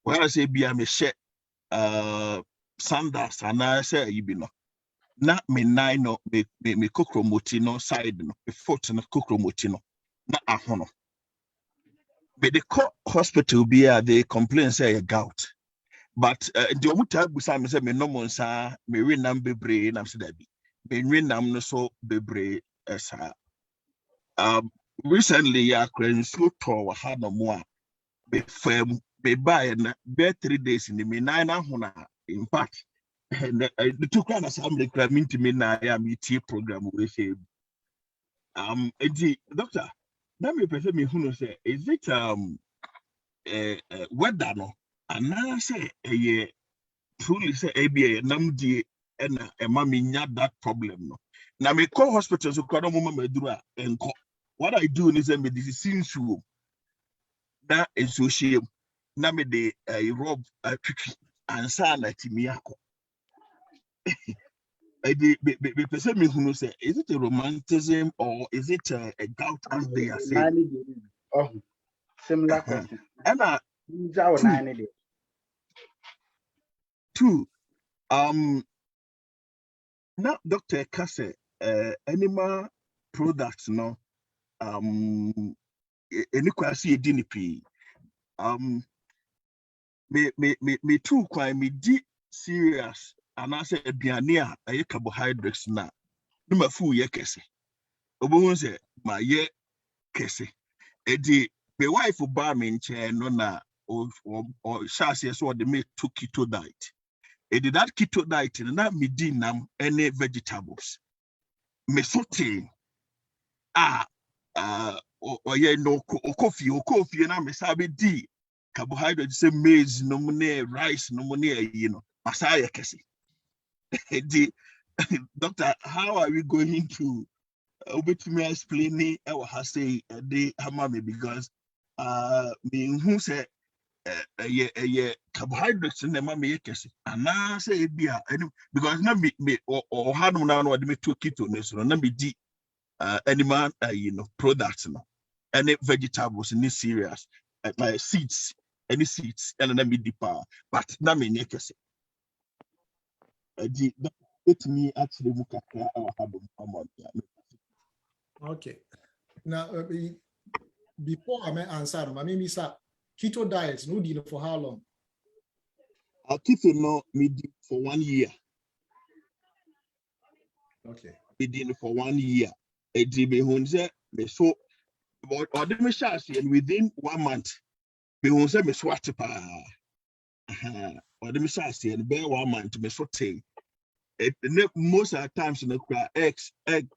Where I say be I me share sandals and I say you be no. Na me nine no me kokromoti no side no me foot no kokromoti no na ahono. But the hospital be they complain say a gout. But the omuta busa me say me no monsa me renam bebre na say that be. Me renam no so bebre esa. Recently ya kren so to ha no mo a be fam be buy na be 3 days in the me nine ahona in fact. And the two kind of assembly cramming to me now, I am ET program with him. Doctor, let me present me who say, is it weather no? And I say, truly say, ABA, Namdi, and a mammy had that problem no. Now, me call hospitals who can't remember and what I do is me this is room. That is so shame. Now me the rob and son at Miyako. Is it a romanticism or is it a doubt as they are saying? Oh, similar question. And two, Now, Dr. Kase, animal products, no, any quasi DNP, me too, quite me deep serious, and I said, Biania, a carbohydrates now, no, my food, ye kese. Obonze, my ye kese. Edi, my wife will bar me in chair, no, na, or chassis, so they make 2 keto diet. Edi that keto diet, and that me dinam any vegetables. Me sote, or ye no coffee, and I'm a sabi di carbohydrates, say maize, no money, rice, no money, masaya kesi. The doctor, how are we going to me explain our say the hamame because me who say carbohydrates in the mammy kesi, and now say beer because not me or had no what me 2 keto, so not me di animal products, no, any vegetables in this cereals, like seeds, any seeds, and then me deeper, but not me nekese. Let me actually look at our habit. Okay. Now, before I may answer, I mean, keto diet, no deal for how long? I keep it no me for 1 year. Okay. Me did for 1 year. A DB Hunze, me so, or the machine, and within 1 month, me Hunze me swat or the machine, and bear 1 month, me so take. Most of the times in the egg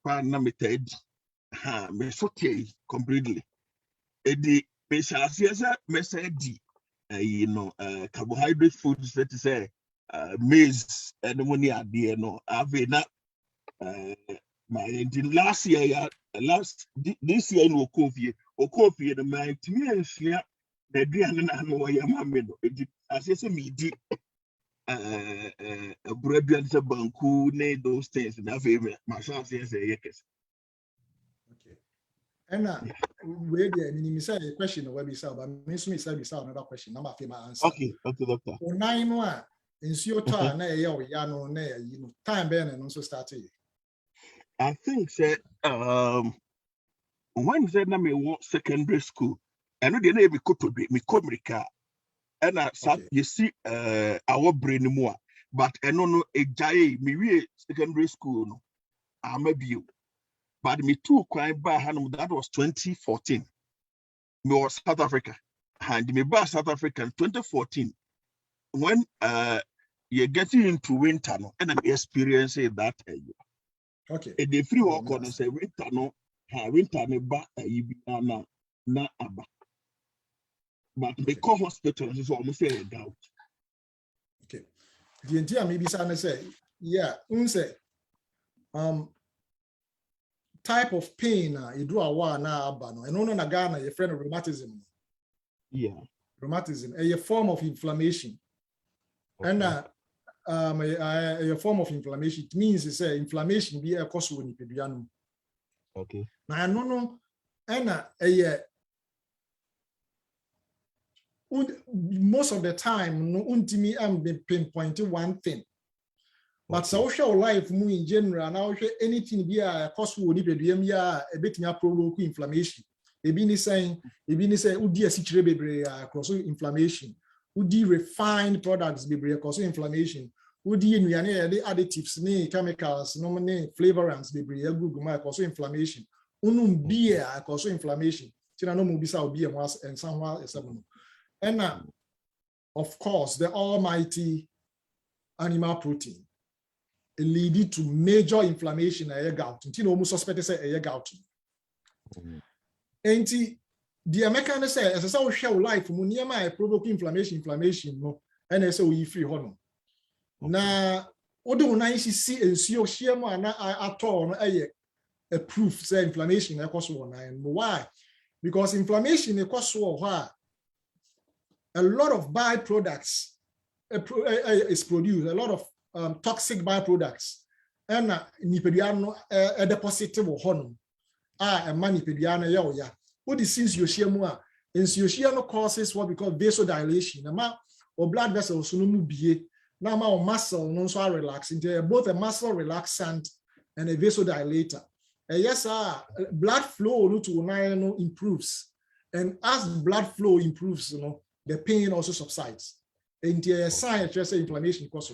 pan limited, me so take completely. The message, carbohydrate foods that say maize and money at the end. I've my last year, this year in coffee, the my to the Diana and Wayamamino. As I say, me did a bread and a banku, those things, and I favorite. My son says, yes. Okay. And where the minimum say a question where we saw, but Miss me said we saw another question. Number of my answer. Okay, doctor. 9 in your time, yano, time burn and also started. I think that when I me secondary school, I know the name me could be me communica, and I said you see our brain more, but I don't know a giant me secondary school no, I'm a view. But me too quite by hand that was 2014. Me was South Africa. And me by South Africa in 2014. When you're getting into winter no, and I'm experiencing that okay. And the free walk on say winter no, winter me ba na aba. But me call hospital is almost a doubt. Okay. The entire maybe say, yeah, say type of pain you do a war na abano. And no na Ghana, your friend of rheumatism. Yeah. Rheumatism, a form of inflammation. Okay. And a form of inflammation. It means it's inflammation be a cause when you okay. Now I don't know, and most of the time, no untimi am pinpointing one thing. But social life in general, now anything be a cause will be a bit more provoke inflammation. Ebini say, udi asichire bebre cause inflammation. Udi refined products bebre cause inflammation. Udi nuyane the additives, ne chemicals, no flavorants bebre good cause inflammation. Unum beer cause inflammation. Tina no mubisa beer was and somewhere is and of course the almighty animal protein. It leads to major inflammation in your gout. Until almost suspect say a gout. And the American say, as I show life, Muniama provoke inflammation, no, and I say we free honor. Now, although nice see and see your shema at all a proof say inflammation equals one. And why? Because inflammation equals why a lot of byproducts is produced, a lot of toxic byproducts, and nipediano a deposit honum. A man nipediano ya. What is since Yoshia and Yoshia causes what we call vasodilation. Or blood vessels no be Now my muscle no so relax into both a muscle relaxant and a vasodilator. Yes, blood flow no to no improves. And as blood flow improves, the pain also subsides. And the sign just inflammation cause.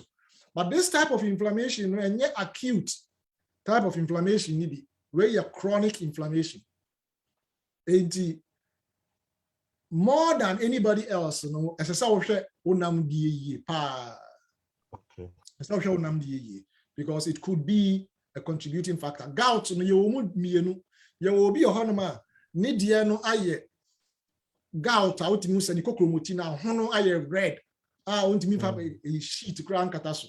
But this type of inflammation, and yet acute type of inflammation, maybe where you're chronic inflammation. And more than anybody else, as a sort of because it could be a contributing factor. Gout, you will be a honema, Nidiano aye. Gout out in Musa Nicochromotina, Hono aye red. Want me a sheet crown catasso.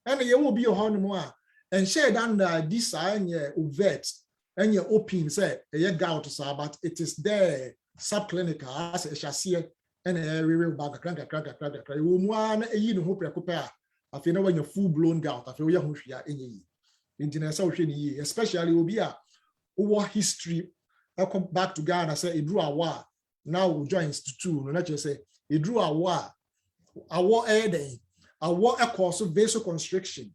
And you will be a honema and shared under this overt and your open say a gout, but it is there subclinical as a chassis and a real bag crank. One a year who prepare. I feel when you're full blown gout, I feel you're in ye, especially will be a war history. I come back to Ghana, say it drew a war. Now we join two, not just say it drew a war air day, a war a cause of vasoconstriction,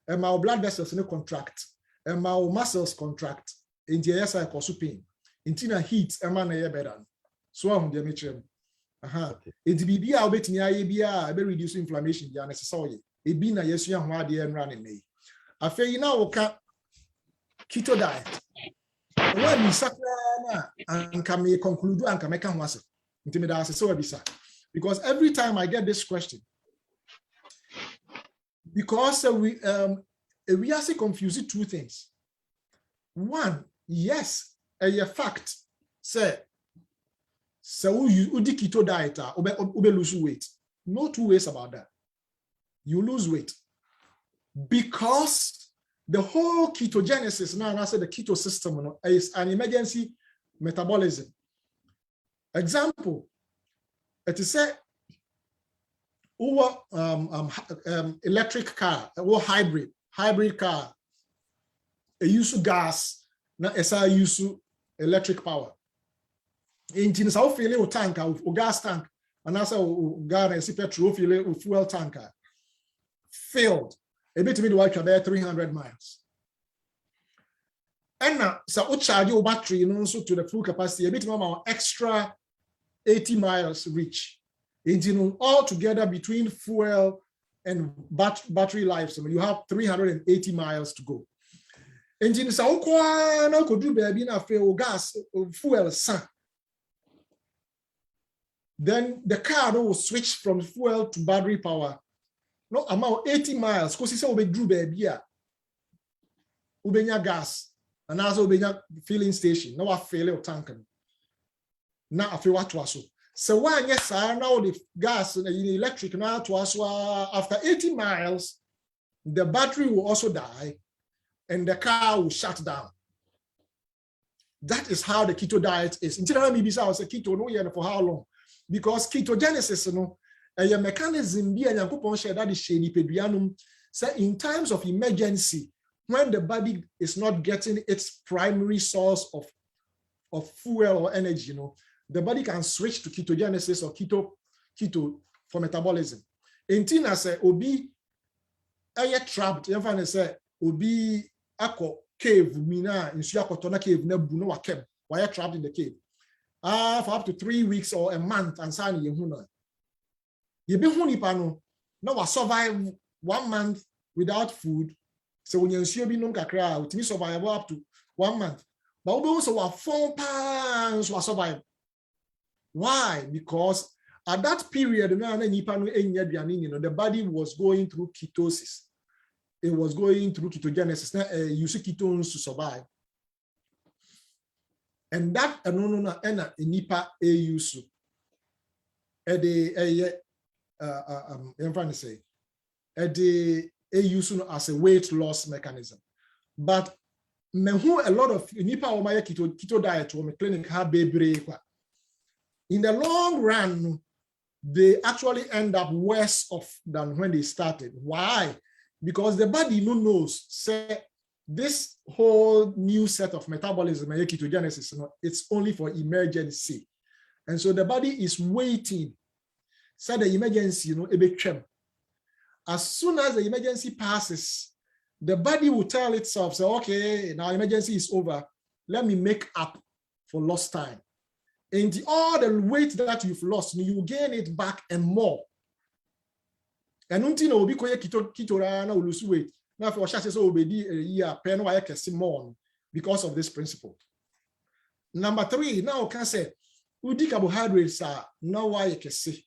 and my blood vessels no contract, and my muscles contract, in the SI cause pain, in tina heat, and man a better. So I'm the mitchell. It be a bit near a be reduce inflammation, the unnecessary. It be na yes, young hard and running me. I feel you now keto diet. When you suffer and can make conclude and can make a massive intimidation, so because every time I get this question, because we are confusing two things. One, yes, a fact say so you do keto diet or lose weight. No two ways about that. You lose weight because the whole ketogenesis now, I said the keto system is an emergency metabolism. Example, it is a electric car or hybrid car. A use gas, not a use electric power. In South Philly tank or gas tank, and also gas and petrol fuel tanker failed. A bit of it about 300 miles. And now, so charge your battery also to the full capacity, a bit more extra 80 miles reach. Engine all together between fuel and battery life, so you have 380 miles to go. Engine so could do baby na fuel gas fuel sun. Then the car will switch from fuel to battery power. No amount 80 miles because it's all be drew baby. Ubenya gas and also ubenya filling station. No, I fail tank. Now I feel what was so one yes, now the gas and the electric now to us after 80 miles, the battery will also die and the car will shut down. That is how the keto diet is. Until maybe I was a keto no for how long? Because ketogenesis, a mechanism be a share that is shady pedianum. So in times of emergency, when the body is not getting its primary source of fuel or energy, the body can switch to ketogenesis or keto for metabolism. In Tina say obi aye trapped, even say obi ako cave mina in suakotona cave na bu no wakem, why trapped in the cave. For up to 3 weeks or a month and sign yehuna. You be hunipa no, now survive 1 month without food. So when you see be no kakra, we survive up to 1 month. But we also have 4 pounds to survive. Why? Because at that period, the body was going through ketosis. It was going through ketogenesis. Now, you see ketones to survive. And that nipa eusu. I'm trying to say, eusu as a weight loss mechanism. But me who a lot of nipa o my keto diet or my clinic have baby. In the long run, they actually end up worse off than when they started. Why? Because the body knows, say, this whole new set of metabolism, ketogenesis, it's only for emergency. And so the body is waiting. So the emergency, as soon as the emergency passes, the body will tell itself, so, okay, now emergency is over. Let me make up for lost time. And all the weight that you've lost, you gain it back and more. And until obi koye kitora na lose weight. Now for sure so obedi year pen why kesi more because of this principle. Number 3, now can say udi carbohydrates are now why kesi.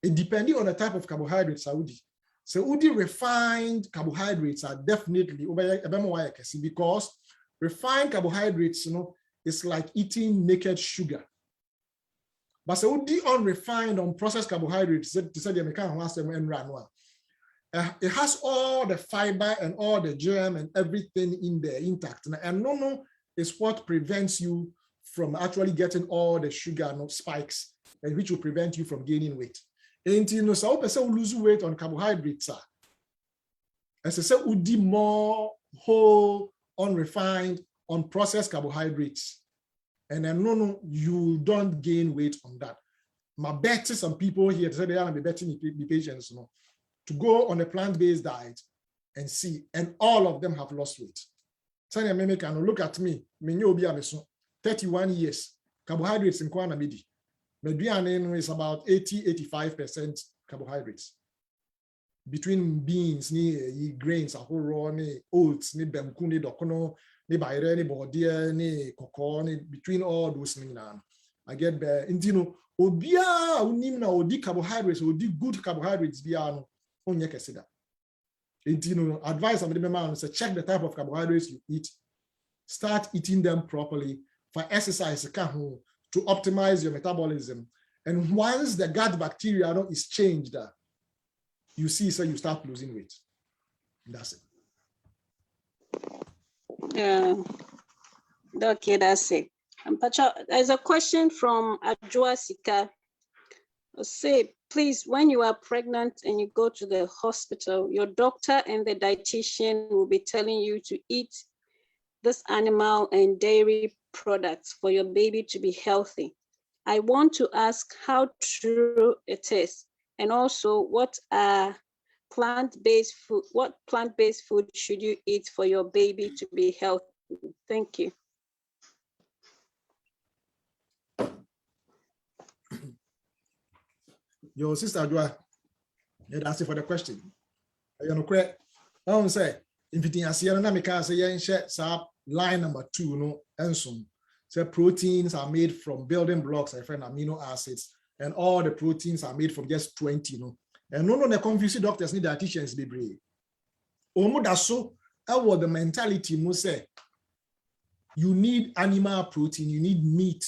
It depending on the type of carbohydrates udi. So udi refined carbohydrates are definitely why kesi because refined carbohydrates, it's like eating naked sugar. But so the unrefined, unprocessed carbohydrates, it has all the fiber and all the germ and everything in there intact. And no is what prevents you from actually getting all the sugar spikes, and which will prevent you from gaining weight. And so lose weight on carbohydrates. As I said, would more whole, unrefined, unprocessed carbohydrates. And then no, you don't gain weight on that. My bet is some people here today they are betting the patients, to go on a plant-based diet and see, and all of them have lost weight. So look at me, 31 years, carbohydrates in Kwana Midi. Median is about 80-85% carbohydrates. Between beans, grains, oats, bemkuni, dokono, between all those I get there. Obia unimna odi carbohydrates, odi good carbohydrates biano onye kesida. Advice of the man is check the type of carbohydrates you eat. Start eating them properly for exercise to optimize your metabolism. And once the gut bacteria is changed, you see, so you start losing weight. That's it. Okay, that's it. There's a question from Ajua Sika. Say, please, when you are pregnant and you go to the hospital, your doctor and the dietitian will be telling you to eat this animal and dairy products for your baby to be healthy. I want to ask how true it is, and also what plant-based food should you eat for your baby to be healthy? Thank you. Your sister Adwa, that's it for the question. You know, correct. I don't say if it is line number 2, and some. So proteins are made from building blocks, I find amino acids, and all the proteins are made from just 20, And no, the confusing doctors need dietitians be brave. So our the mentality must say you need animal protein, you need meat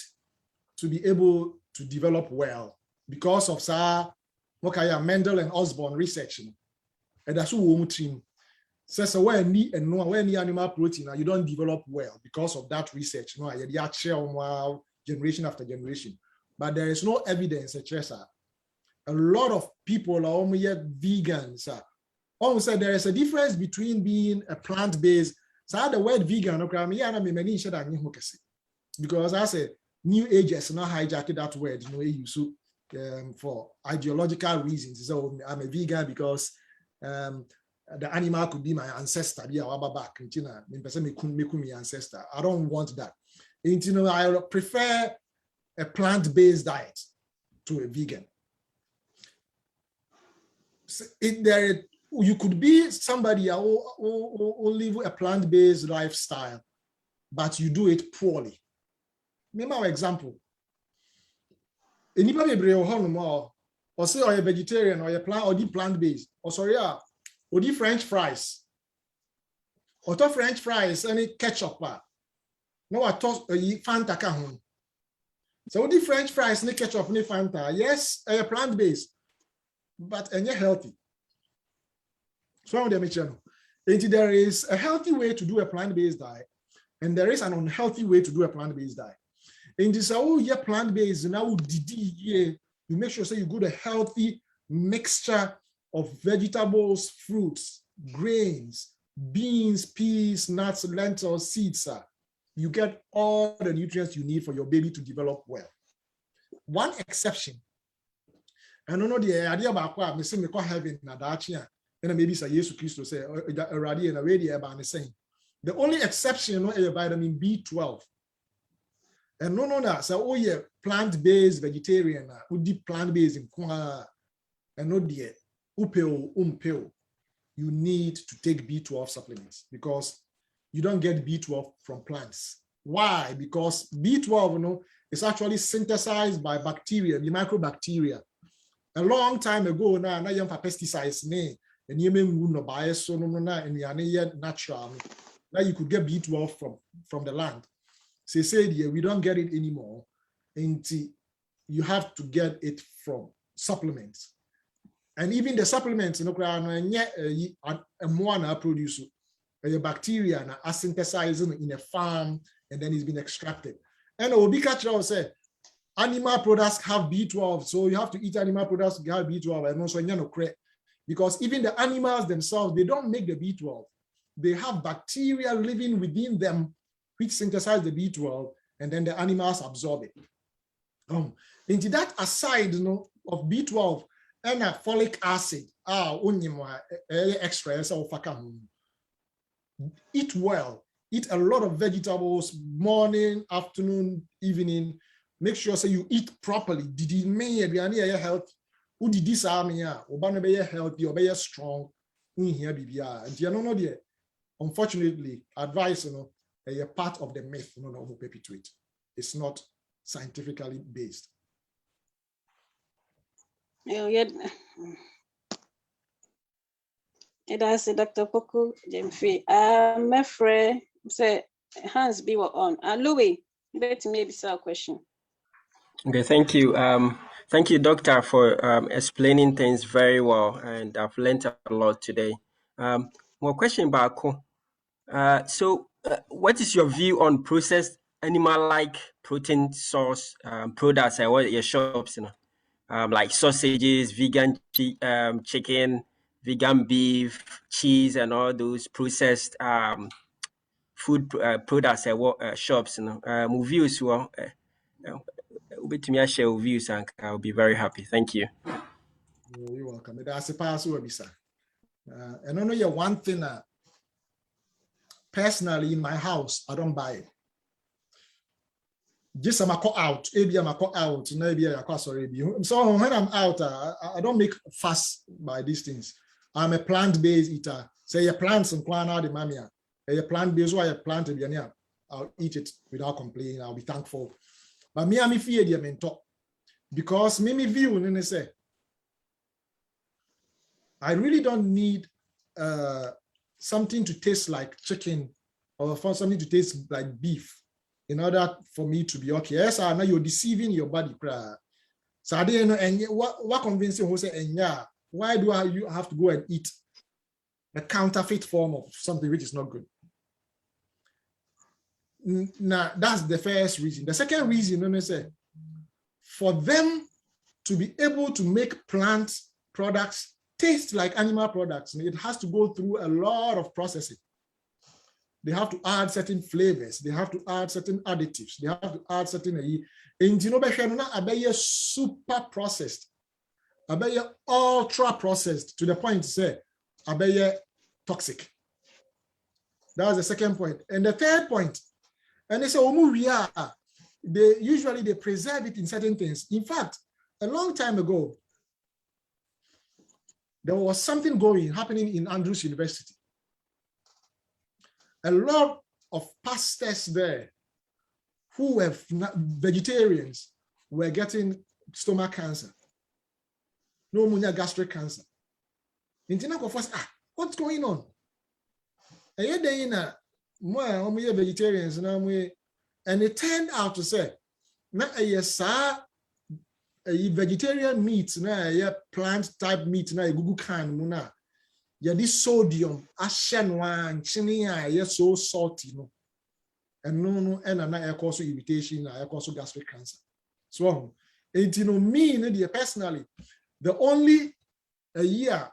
to be able to develop well because of Mendel and Osborne research. And that's what we team says when need animal protein, you don't develop well because of that research. Generation after generation. But there is no evidence, a lot of people are almost vegans. Almost said there is a difference between being a plant-based. So the word vegan, because I said New Agers not hijacked that word, for ideological reasons. So I'm a vegan because the animal could be my ancestor. Ancestor. I don't want that. I prefer a plant-based diet to a vegan. You could be somebody who live a plant-based lifestyle, but you do it poorly. Remember our example. Anybody or say or a vegetarian or a plant-based, or sorry, or the French fries. Or to French fries, any ketchup. No, I thought Fanta kahun. So the French fries, any ketchup, any Fanta. Yes, a plant-based, but and you're healthy. So there is a healthy way to do a plant-based diet, and there is an unhealthy way to do a plant-based diet. And this plant-based now you make sure you go to a healthy mixture of vegetables, fruits, grains, beans, peas, nuts, lentils, seeds. You get all the nutrients you need for your baby to develop well. One exception, I don't know the idea about what I'm saying, heaven, and maybe say Jesus Christ say already and already about the same. The only exception is vitamin B12. And no, so oh yeah, plant-based vegetarian, who did plant-based in and no dear, upeo, you need to take B12 supplements because you don't get B12 from plants. Why? Because B12, is actually synthesized by bacteria, the microbacteria. A long time ago, now you have pesticides, and you may no bias, so no, natural. Now you could get B12 from the land. So say we don't get it anymore, and you have to get it from supplements. And even the supplements, produce a bacteria are synthesizing in a farm, and then it's been extracted. And Obikacha say animal products have B12, so you have to eat animal products to have B12. And also, because even the animals themselves, they don't make the B12. They have bacteria living within them, which synthesize the B12, and then the animals absorb it. Into that aside, of B12 and folic acid, extra, eat well. Eat a lot of vegetables, morning, afternoon, evening. Make sure you eat properly. Did it mean you healthy? Who did this army? Obana be healthy or be strong? Unfortunately, advice, a part of the myth, perpetuate. It's not scientifically based. That's Dr. Opoku Gyamfi. I'm afraid. Say hands be on. Louis, let me maybe say a question. Okay, thank you. Thank you, Doctor, for explaining things very well, and I've learned a lot today. More question about what is your view on processed animal-like protein source products at your shops? Like sausages, vegan chicken, vegan beef, cheese, and all those processed food products at shops. Views with me, I share views, and I'll be very happy. Thank you. You're welcome. That's a pass over, sir. And I know you one thing. Personally, in my house, I don't buy it. Just I'm out. Maybe I'm out. Maybe I'm sorry. So when I'm out, I don't make fuss by these things. I'm a plant-based eater. Say your plants and plant out the mamia. A plant-based, why a plant I'll eat it without complaining. I'll be thankful. But me, I'm fear the mentor because me view and say I really don't need something to taste like chicken or something to taste like beef in order for me to be okay. Yes, I know you're deceiving your body. So I didn't know, and what convincing who say, and yeah, why do you have to go and eat a counterfeit form of something which is not good? Now, that's the first reason. The second reason, I say, for them to be able to make plant products taste like animal products, it has to go through a lot of processing. They have to add certain flavors. They have to add certain additives. They have to add certain, and super processed, ultra processed to the point to say, toxic. That was the second point. And the third point, and they say, they usually preserve it in certain things. In fact, a long time ago, there was something happening in Andrews University. A lot of pastors there who were vegetarians were getting stomach cancer, pneumonia, gastric cancer. What's going on? Vegetarians, and it turned out to say, a vegetarian meat, plant type meat, Google can, this sodium, so salty, and I cause irritation, I cause gastric cancer. So, me, personally, the only a year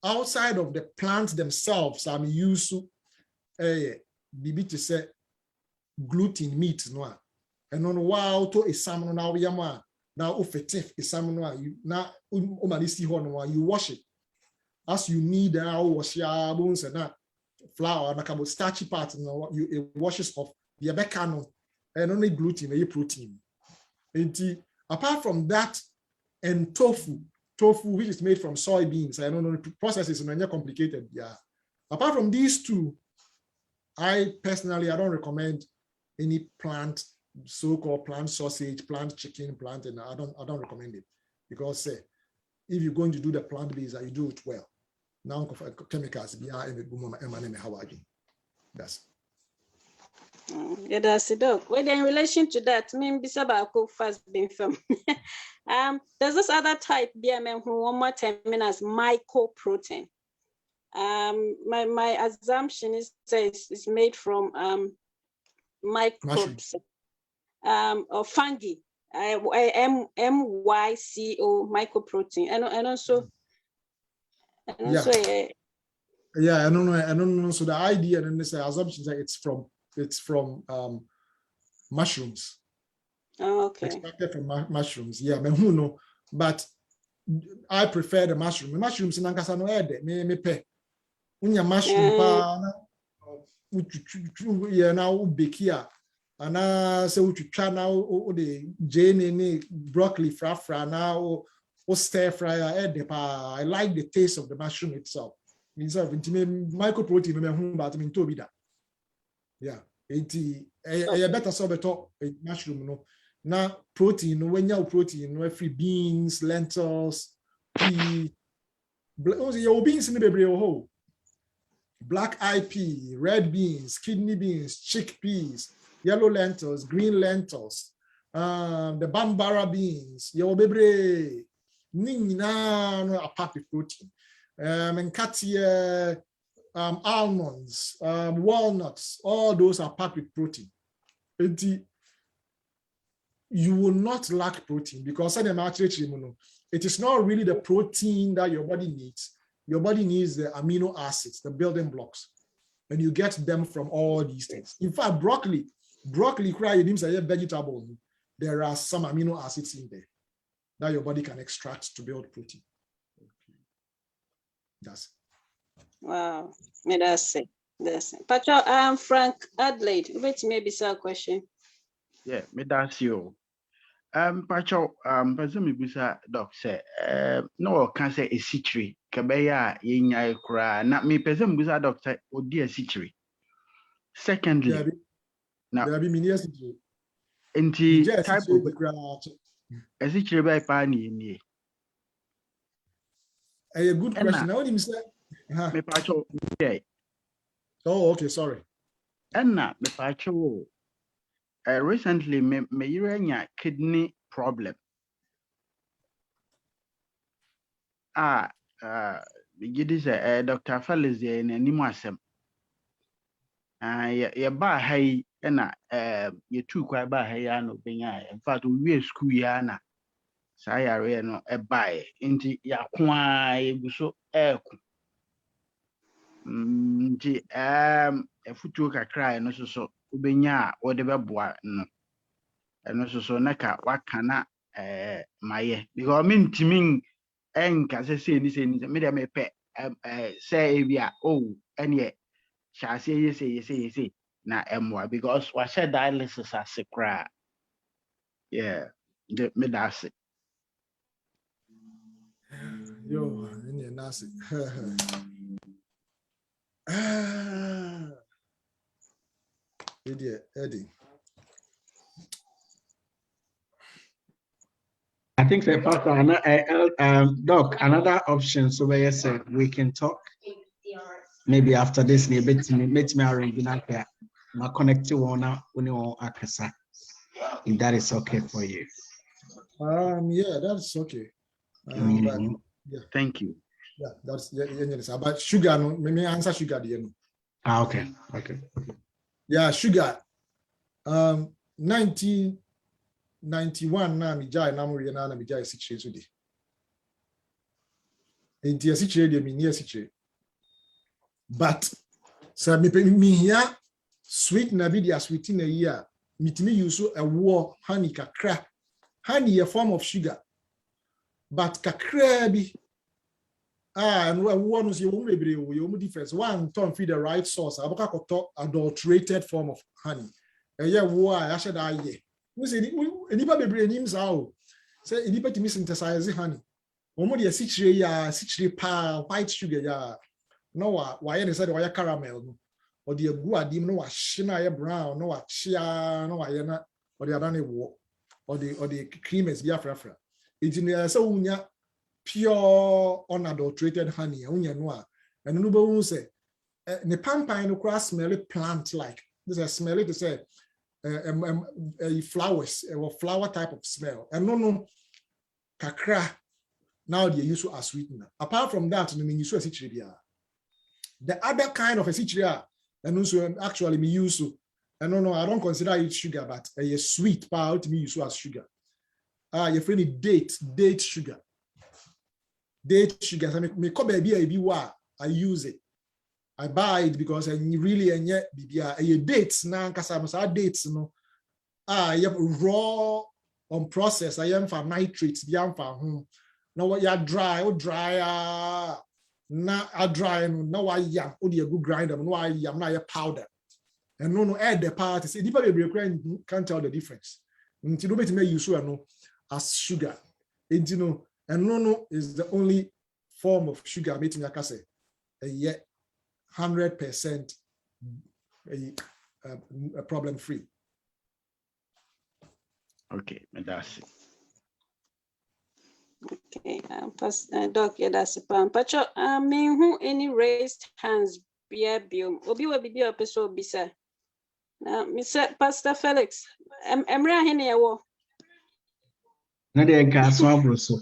outside of the plants themselves, I'm used to to say gluten meat, no, and on wow to a salmon now yama now offensive is salmon you now you wash it. as you need wash your bones and flour and a starchy part, it washes off the becano and only gluten and protein. And apart from that, and tofu, which is made from soybeans, I don't know, the process is complicated. Yeah. Apart from these two, I personally don't recommend any plant, so-called plant sausage, plant chicken, plant, and I don't recommend it because if you're going to do the plant-based, you do it well. Now chemicals, that's. Yeah, that's it. Well, in relation to that, maybe Sabako first been from. There's this other type, BMM, who one more term as mycoprotein. My assumption is it's made from microbes, or fungi. MYCO mycoprotein, and also. Yeah, I don't know. So the idea and the assumption is that it's from mushrooms. Oh, okay. Extracted from mushrooms. Yeah, who know? But I prefer the mushroom. The mushrooms in Ankasa no ede me pe. Unya mushroom pa yeah now bekia. Ana se utwitwa na o de jane ni broccoli fra now o stir fry ede pa. I like the taste of the mushroom itself. Mycoprotein me hu but me to bi da. Yeah, it better so better mushroom no. Now protein when you protein no free beans, lentils, peas. Your beans in the baby whole. Black eye pea, red beans, kidney beans, chickpeas, yellow lentils, green lentils, the bambara beans, your baby no a packed with protein. And katia almonds, walnuts, all those are packed with protein. You will not lack protein because it is not really the protein that your body needs. Your body needs the amino acids, the building blocks, and you get them from all these things. In fact, broccoli names are vegetable. There are some amino acids in there that your body can extract to build protein. That's it. Wow, that's it. Patrick, Frank Adelaide, which may be a question. Yeah, that's you. Patrick, presume bisa doc say, no can say a citri, kabeya yinya kura. Na me presume bisa doc say odi a citri. Secondly, now there be many citri. Enti type of a citri by pani ni. A good question. Now, what do you say? Me Patrick, yeah. Oh, okay, sorry. Enna me Patrick. Recently, me urania kidney problem. This Dr. Felix in Nimasem. Ya ba hay ena ye tu kwa ba hay ano benya. In fact, we school ya na. Saya re no e bae. Inti ya kwa e buso eku. Nti futu kakra no so ubenya o de beboa no. And also naka wakana maye because timing enka say me dem pe say bia oh ene sha say yes na emwa because wa said dialysis as kra yeah me that's it. Yo ene nasi. Eddie. I think the Doc, another option. So where you said we can talk. Maybe after this, me arrange my connect to one akasa. If that is okay for you. Yeah, that's okay. But, yeah. Thank you. Yeah, that's about sugar. No, me answer sugar. Okay. Yeah, sugar. 1991 na mi jai na muri na mi jai sichire today. Enti sichire de mi ni sichire. But so me here sweet na bi dia sweet na year. Mitimi use a war honey kakra. Honey a form of sugar. But kakra bi and one is your difference. One turn feed the right source. Adulterated form of honey. Yeah, why I should I ye. We say anybody bring names out. Say anybody to synthesize honey. Omodi a citrate pa white sugar ya. No why any said why caramel or the guadim no shina brown no chia no why or the adane wo or the cream is biafra. It's in so unya pure unadulterated honey unya no and no be say the pampa no cross smell plant like this is smell it to say flowers or flower type of smell and no kakra now they use as sweetener. Apart from that, I mean you use a the other kind of a citria and also actually me use to and no I don't consider it sugar but a sweet part to me use as sugar. Your friend date sugar. Date sugar. I mean, I use it. I buy it because I really and yet dates now because I dates no. You have raw unprocessed. I am for nitrates. Now what you dry now I dry no I yam. Oh, you good grinder. No I yam now powder. And no add the part. See, people can't tell the difference. Until you make use no as sugar. And you know. And no is the only form of sugar making like I say, yet 100% problem free. Okay, that's it. Okay, Doc, yeah, that's a pan. But I mean, who any raised hands be a biome? Obi will be a person bisa. Now, Mr. Pastor Felix, I'm right here. Na de ka so abroso.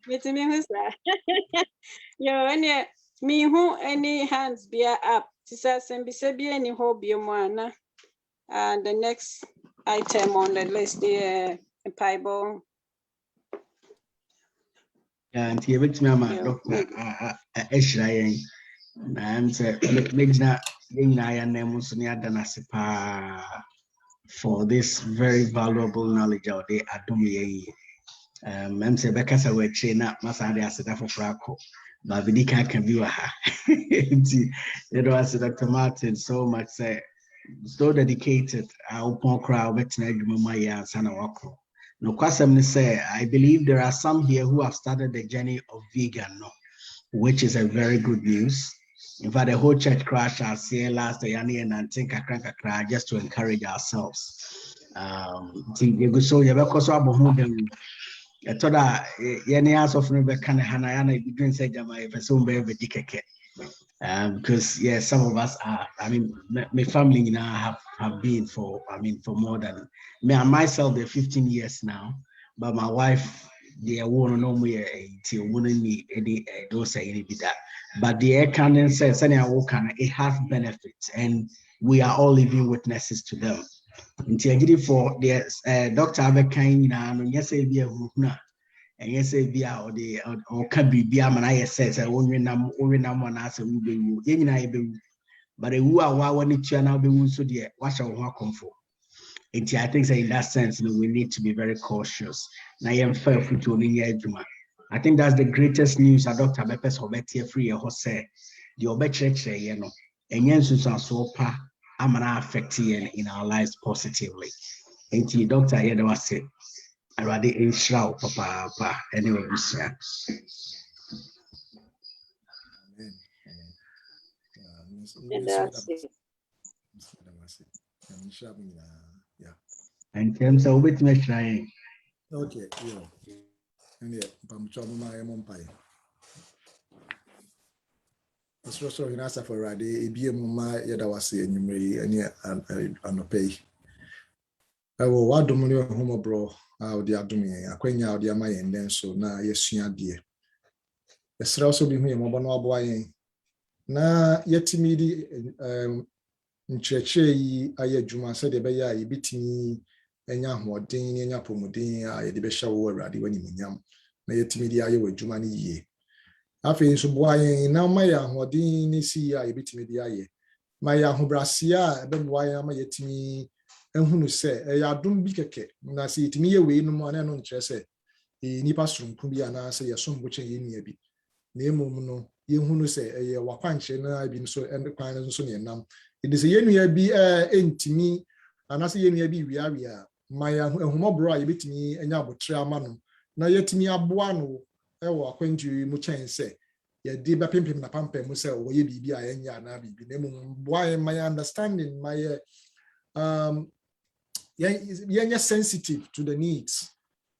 Me who's that? Yo, me who any hands be up. Tisas and be any hobby one. And the next item on the list, the Bible. And he went to me, Doctor Eshrayen. And Megna Danasipa for this very valuable knowledge out there at Dumie. I'm saying because I were trained up, Masadi Asada for Fraco, but Vidika can be her. It was Dr. Martin so much so dedicated. I open crowd, Maya Sanawako. No question say, I believe there are some here who have started the journey of vegan, which is a very good news. In fact, the whole church crash I see last year and think I cry just to encourage ourselves. You go so you because I told that any house of never can Hanayana between say Jama person be dikeke. Because yes, some of us are. I mean, my family now have been for more than me and myself. They're 15 years now, but my wife they won't know me till wouldn't need any don't say any bit that. But the air cannon says it has benefits, and we are all living witnesses to them. Until for the Dr. Abekan, yes, and yes, or the or can be man. Says I won't one answer will be you. But who are one each now be so dear. What shall we come for? And I think in that sense, we need to be very cautious. Now I am fair for to I think that's the greatest news that Dr. Beppes Hobetia free or say the Obechurch, and Yensus so pa amana affecting in our lives positively. And the doctor here was say, I rather in shroud, papa, anyway, we say. And terms of which me trying. Okay, yeah. And yeah, I'm trouble my empire. So in answer for Radi, ABM yada was saying you may and pay. I will what do money home bro. How they are doing a queen out there my and then so now yes, dear. The stress will be me, Mobano boy. Na yet me in church, I Juma said the Baya, you beat me. Enya hoden enya pomuden a yede be hya wo awurade wani munyam na yetimi dia ye wadwuma ne yie afi so boayen na maya hoden ne si a yebetimi dia ye maya hobrase a be boayen ma yetimi ehunu se ya dum bi keke na si yetimi ye we no mo na no nkire se nipa sonko bi ana say ye som boche ye nua bi na emom no ye hunu say ye wakwanche na bi so kwan no so ne nam it is ye nua bi entimi ana say ye nua bi wiawia maya ehumobro a ye betimi enya abotre ama no na yetimi aboa no ewo akwanju mu chen say ye di ba pimpim na pampam mu say wo ye bibi a enya na bibi na emom boy my understanding my you're sensitive to the needs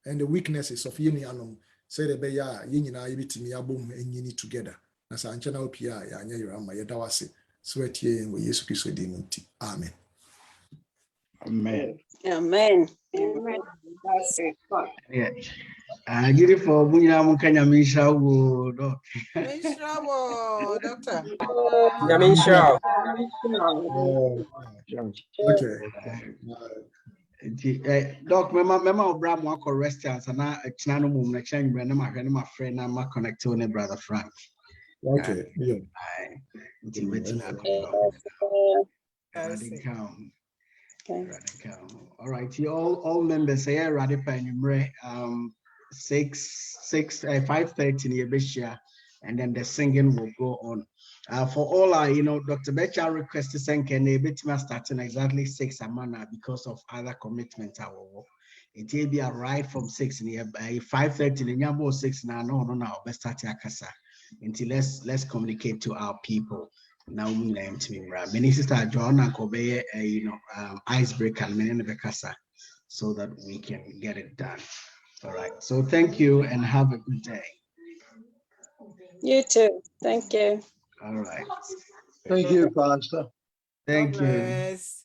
and the weaknesses of Yenianum. Say the Baya, Yenina, Yibitimi, Abum, and Yini together. As Anchana Opia, Yanya Yurama, Yadawasi, sweat ye and we Yesu Christ Dimunti. Amen. Amen. Amen. That's it. Yeah. Get it for Bunya Mukanya Misha would. Doctor. Yamisha. Okay. Doc, Mama Obram walk or restaurants and I channel mum, a change when my friend, I'm connected to brother Frank. Okay. Yeah. All right, you all members say Radipa and 5:30 near Bishia, and then the singing will go on. For all our, Dr. Becha requested sing can a bit starting exactly 6 a manner because of other commitments. It will be a ride from 6 near by 5:30 in Yabo 6 now best start akasa until let's communicate to our people. Now name to me, many sister John and Kobe, icebreaker Bekasa, so that we can get it done. All right. So thank you and have a good day. You too. Thank you. All right. Thank you, Pastor. Thank you. Yes.